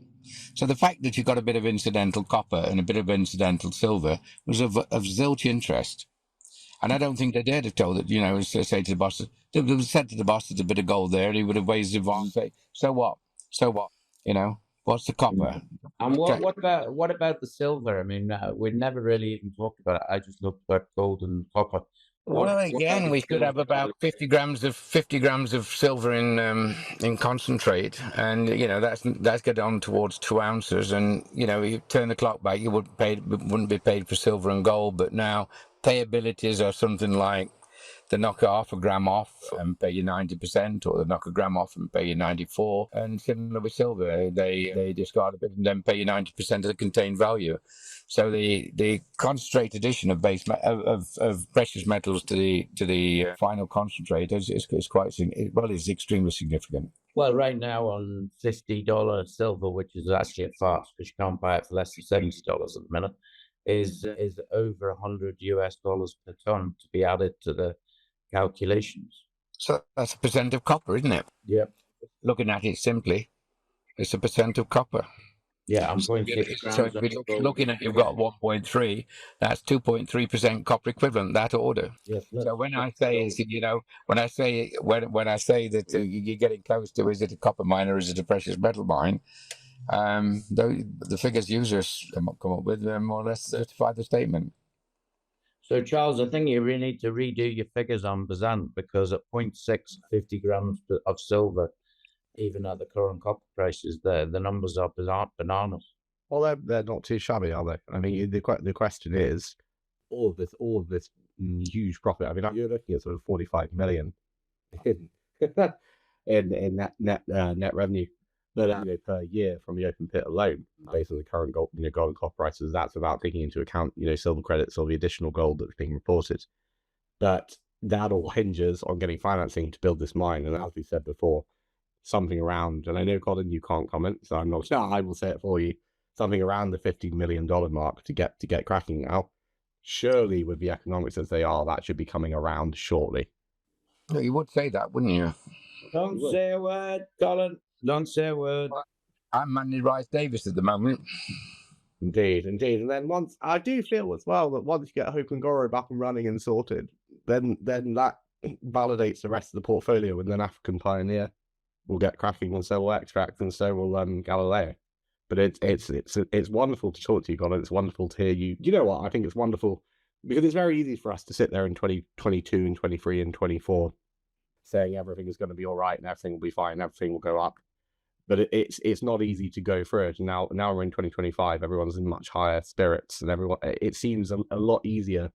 So the fact that you got a bit of incidental copper and a bit of incidental silver was of zilch interest. And I don't think they dared have told it, say to the boss, they would have said to the boss there's a bit of gold there, and he would have waved his arm and say, so what? What's the copper? And what about the silver? I mean, we never really even talked about it. I just looked at gold and copper. We could have about 50 grams of silver in concentrate, and that's get on towards 2 ounces. And you turn the clock back, you wouldn't be paid for silver and gold, but now payabilities are something like they knock half a gram off and pay you 90%, or they knock a gram off and pay you 94%. And similar with silver, they discard a bit and then pay you 90% of the contained value. So the concentrate addition of precious metals to the final concentrate is extremely significant. Well, right now on $50 silver, which is actually a farce because you can't buy it for less than $70 at the minute, is over $100 per ton to be added to the calculations. So that's a percent of copper, isn't it? Yep. Looking at it simply, it's a percent of copper. Yeah, I'm 0.6 grams. So if you're looking at, you've got 1.3, that's 2.3% copper equivalent, that order. Yes. So when I say, when I say that you're getting close to, is it a copper mine or is it a precious metal mine? The figures users come up with more or less certify the statement. So, Charles, I think you really need to redo your figures on Bazan, because at 0.6, 50 grams of silver, even at the current copper prices, the numbers are bananas. Well, they're not too shabby, are they? I mean, the question is, all of this huge profit. I mean, you're looking at sort of 45 million in net revenue. But per year from the open pit alone, based on the current gold and copper prices, that's without taking into account silver credits or the additional gold that's being reported. But that all hinges on getting financing to build this mine. And as we said before, something around, and I know, Colin, you can't comment, so I'm not sure. I will say it for you. Something around the $50 million mark to get cracking now. Surely, with the economics as they are, that should be coming around shortly. No, you would say that, wouldn't you? Don't say a word, Colin. Don't say a word. I'm Manny Rice Davis at the moment. Indeed. And then once, I do feel as well that once you get Hoekengor up and running and sorted, then that validates the rest of the portfolio, and then African Pioneer will get cracking, and so will Extract, and so will Galileo. But it's wonderful to talk to you, Colin. It's wonderful to hear you. You know what? I think it's wonderful because it's very easy for us to sit there in 2022 and 23 and 24 saying everything is going to be all right and everything will be fine, everything will go up. But it's not easy to go through it. Now we're in 2025. Everyone's in much higher spirits, and it seems a lot easier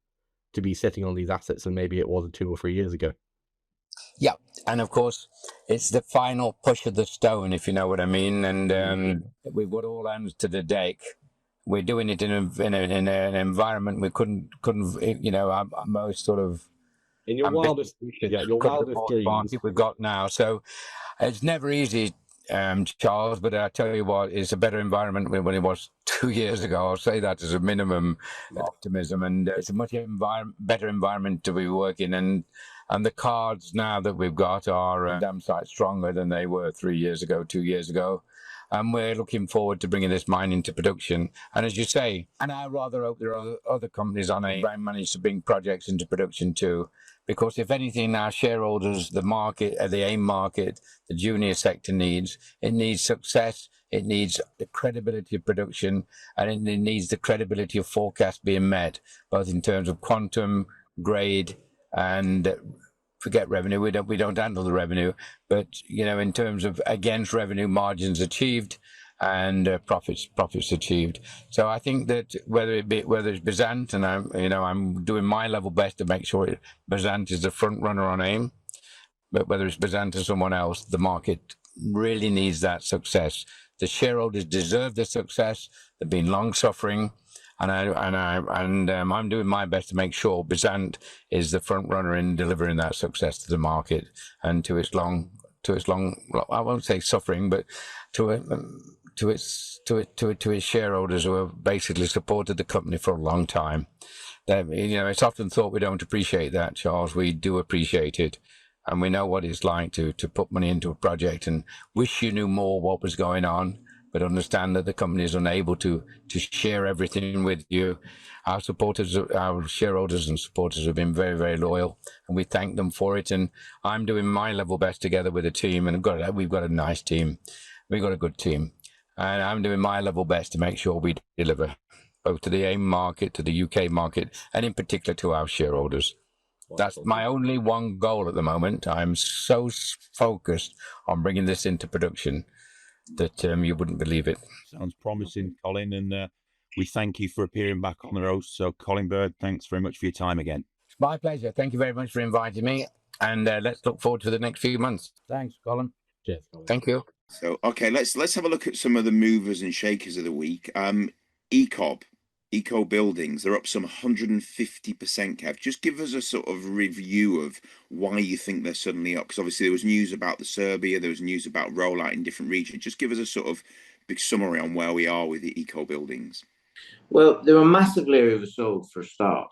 to be sitting on these assets than maybe it was 2 or 3 years ago. Yeah, and of course, it's the final push of the stone, if you know what I mean. And we've got all hands to the deck. We're doing it in an environment we couldn't our most sort of in your wildest dreams we've got now. So it's never easy. Charles, but I tell you what, it's a better environment when it was 2 years ago. I'll say that as a minimum optimism, and it's a much better environment to be working in. And the cards now that we've got are damn sight stronger than they were 3 years ago, 2 years ago. And we're looking forward to bringing this mine into production. And as you say, and I rather hope there are other companies on AIM manage to bring projects into production too. Because if anything, our shareholders, the market, the AIM market, the junior sector needs success, it needs the credibility of production, and it needs the credibility of forecast being met, both in terms of quantum, grade, and forget revenue. We don't handle the revenue, but in terms of against revenue, margins achieved, and profits achieved. So I think that whether it's Bizant, and I'm doing my level best to make sure Bizant is the front runner on AIM, but whether it's Bizant or someone else, the market really needs that success. The shareholders deserve the success. They've been long suffering, and I'm doing my best to make sure Bizant is the front runner in delivering that success to the market and to its long, I won't say suffering, but to its shareholders who have basically supported the company for a long time. It's often thought we don't appreciate that, Charles. We do appreciate it, and we know what it's like to put money into a project and wish you knew more what was going on, but understand that the company is unable to share everything with you. Our supporters, our shareholders and supporters have been very, very loyal, and we thank them for it. And I'm doing my level best together with the team, and we've got a nice team. We've got a good team. And I'm doing my level best to make sure we deliver both to the AIM market, to the UK market, and in particular to our shareholders. That's my only one goal at the moment. I'm so focused on bringing this into production that you wouldn't believe it. Sounds promising, Colin, and we thank you for appearing back on the roast. So, Colin Bird, thanks very much for your time again. It's my pleasure. Thank you very much for inviting me, and let's look forward to the next few months. Thanks, Colin. Cheers, Colin. Thank you. So, okay, let's have a look at some of the movers and shakers of the week. ECOB, Eco Buildings, they're up some 150%, Kev. Just give us a sort of review of why you think they're suddenly up, because obviously there was news about the Serbia, there was news about rollout in different regions. Just give us a sort of big summary on where we are with the Eco Buildings. Well, they were massively oversold for a start.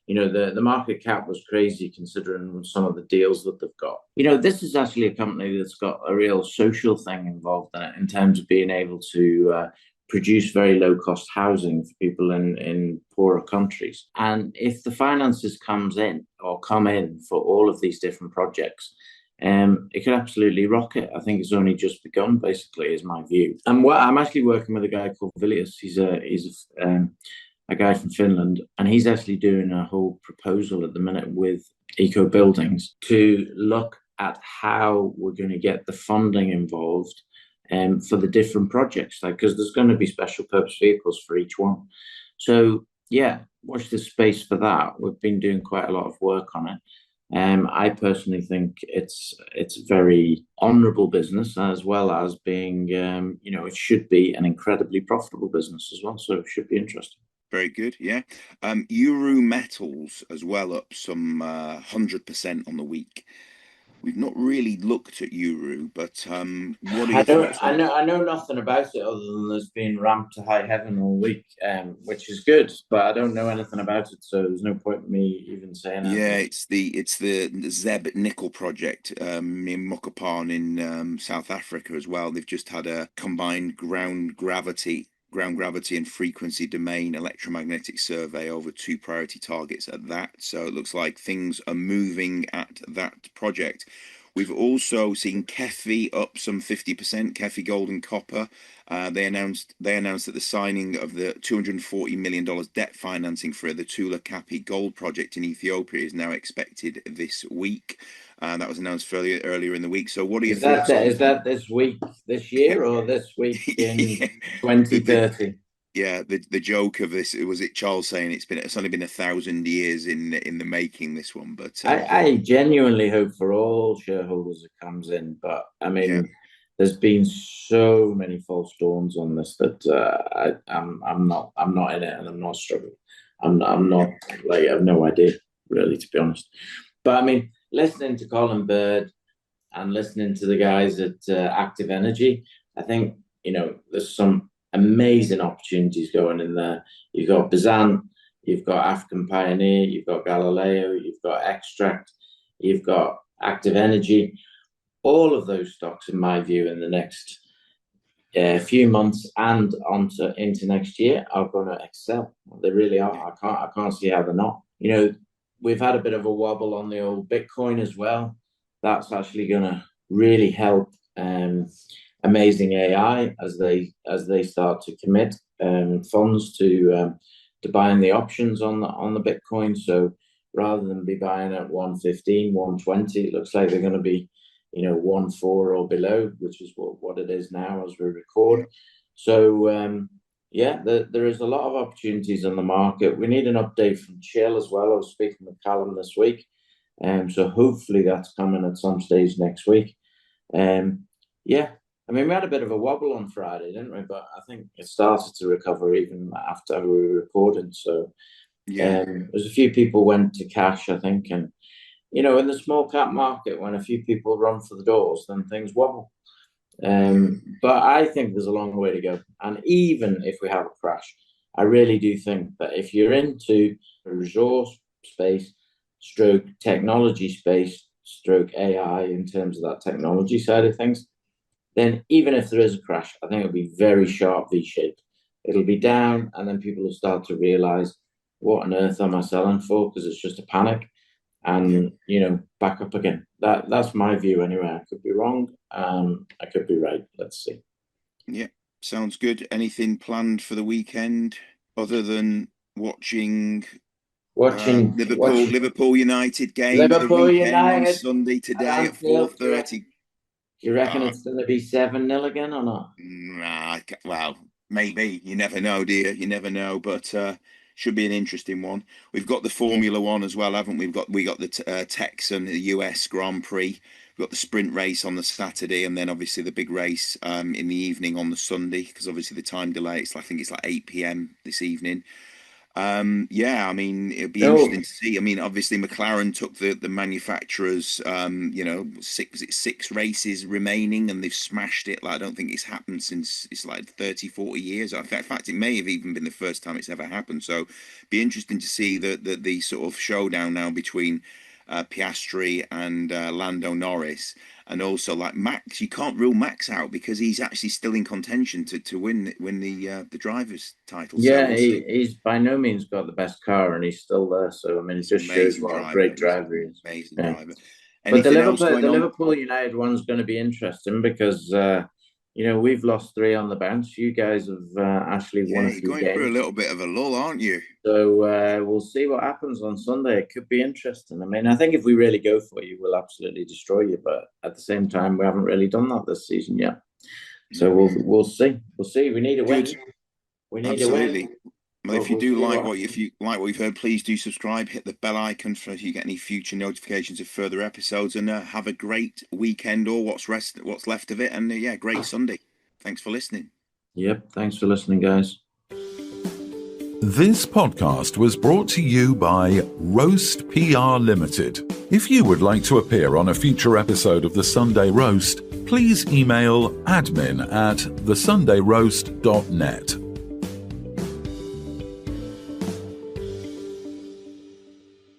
The market cap was crazy considering some of the deals that they've got. This is actually a company that's got a real social thing involved in it, in terms of being able to produce very low-cost housing for people in poorer countries. And if the finances come in for all of these different projects, it could absolutely rock it. I think it's only just begun, basically, is my view. And I'm actually working with a guy called Vilius. He's a guy from Finland, and he's actually doing a whole proposal at the minute with Eco Buildings to look at how we're going to get the funding involved for the different projects, because there's going to be special purpose vehicles for each one. So yeah, watch this space for that. We've been doing quite a lot of work on it. I personally think it's a very honourable business, as well as being, it should be an incredibly profitable business as well. So it should be interesting. Very good, yeah. Euro Metals as well, up some 100% on the week. We've not really looked at Euro, but what are your thoughts? I know nothing about it other than there's been ramped to high heaven all week, which is good, but I don't know anything about it, so there's no point in me even saying anything. Yeah, it's the Zeb nickel project in Mokopane in South Africa as well. They've just had a combined ground gravity and frequency domain electromagnetic survey over 2 priority targets at that. So it looks like things are moving at that project. We've also seen Kefi up some 50%, Kefi Gold and Copper. They announced that the signing of the $240 million debt financing for the Tula Kapi gold project in Ethiopia is now expected this week. That was announced earlier in the week. So what are your thoughts? Is that this week, this year, or this week in 2030? Yeah, the joke of this, was it Charles saying it's only been 1,000 years in the making, this one, but I genuinely hope for all shareholders it comes in, but I mean, there's been so many false dawns on this that I'm not in it, and I'm not struggling. I'm not, like, I have no idea really, to be honest. But I mean, listening to Colin Bird, and listening to the guys at Active Energy, I think, there's some amazing opportunities going in there. You've got Bazan, you've got African Pioneer, you've got Galileo, you've got Extract, you've got Active Energy. All of those stocks, in my view, in the next few months and into next year are going to excel. They really are. I can't see how they're not. We've had a bit of a wobble on the old Bitcoin as well. That's actually going to really help Amazing AI as they start to commit funds to buying the options on the Bitcoin. So rather than be buying at 115, 120, it looks like they're going to be 1.4 or below, which is what it is now as we record. So there is a lot of opportunities on the market. We need an update from Chill as well. I was speaking with Callum this week, so hopefully that's coming at some stage next week. I mean, we had a bit of a wobble on Friday, didn't we? But I think it started to recover even after we were recording. So there's a few people went to cash, I think, and in the small cap market, when a few people run for the doors, then things wobble. But I think there's a long way to go. And even if we have a crash, I really do think that if you're into the resource space, stroke technology space, stroke AI in terms of that technology side of things, then even if there is a crash, I think it'll be very sharp V-shaped. It'll be down, and then people will start to realize, what on earth am I selling for? Because it's just a panic. And back up again. That's my view anyway. I could be wrong. I could be right. Let's see. Yeah, sounds good. Anything planned for the weekend other than watching Liverpool United game? Liverpool United on Sunday today at 4:30. Do you reckon it's going to be 7-0 again or not? Nah, well, maybe. You never know, dear. You never know. But should be an interesting one. We've got the Formula One as well, haven't we? We got the Texan, the US Grand Prix. We've got the sprint race on the Saturday, and then obviously the big race in the evening on the Sunday, because obviously the time delay. I think it's like 8 p.m. this evening. I mean, it'd be interesting to see. I mean, obviously McLaren took the manufacturers, 6 races remaining, and they've smashed it. Like, I don't think it's happened since it's like 30, 40 years. In fact, it may have even been the first time it's ever happened. So be interesting to see the sort of showdown now between Piastri and Lando Norris. And also, like Max, you can't rule Max out because he's actually still in contention to win the driver's title. Yeah, so he's by no means got the best car, and he's still there. So I mean, it just shows what a great driver he is. Amazing driver. But the Liverpool United one's going to be interesting because we've lost 3 on the bounce. You guys have actually won a few games. You're going through a little bit of a lull, aren't you? So we'll see what happens on Sunday. It could be interesting. I mean, I think if we really go for you, we'll absolutely destroy you. But at the same time, we haven't really done that this season yet. So we'll see. We'll see. We need a win. We need a win. Well, if you like what you've heard, please do subscribe. Hit the bell icon so you get any future notifications of further episodes. And have a great weekend, or what's left of it. And great Sunday. Thanks for listening. Yep. Thanks for listening, guys. This podcast was brought to you by Roast PR Limited. If you would like to appear on a future episode of The Sunday Roast, please email admin@thesundayroast.net.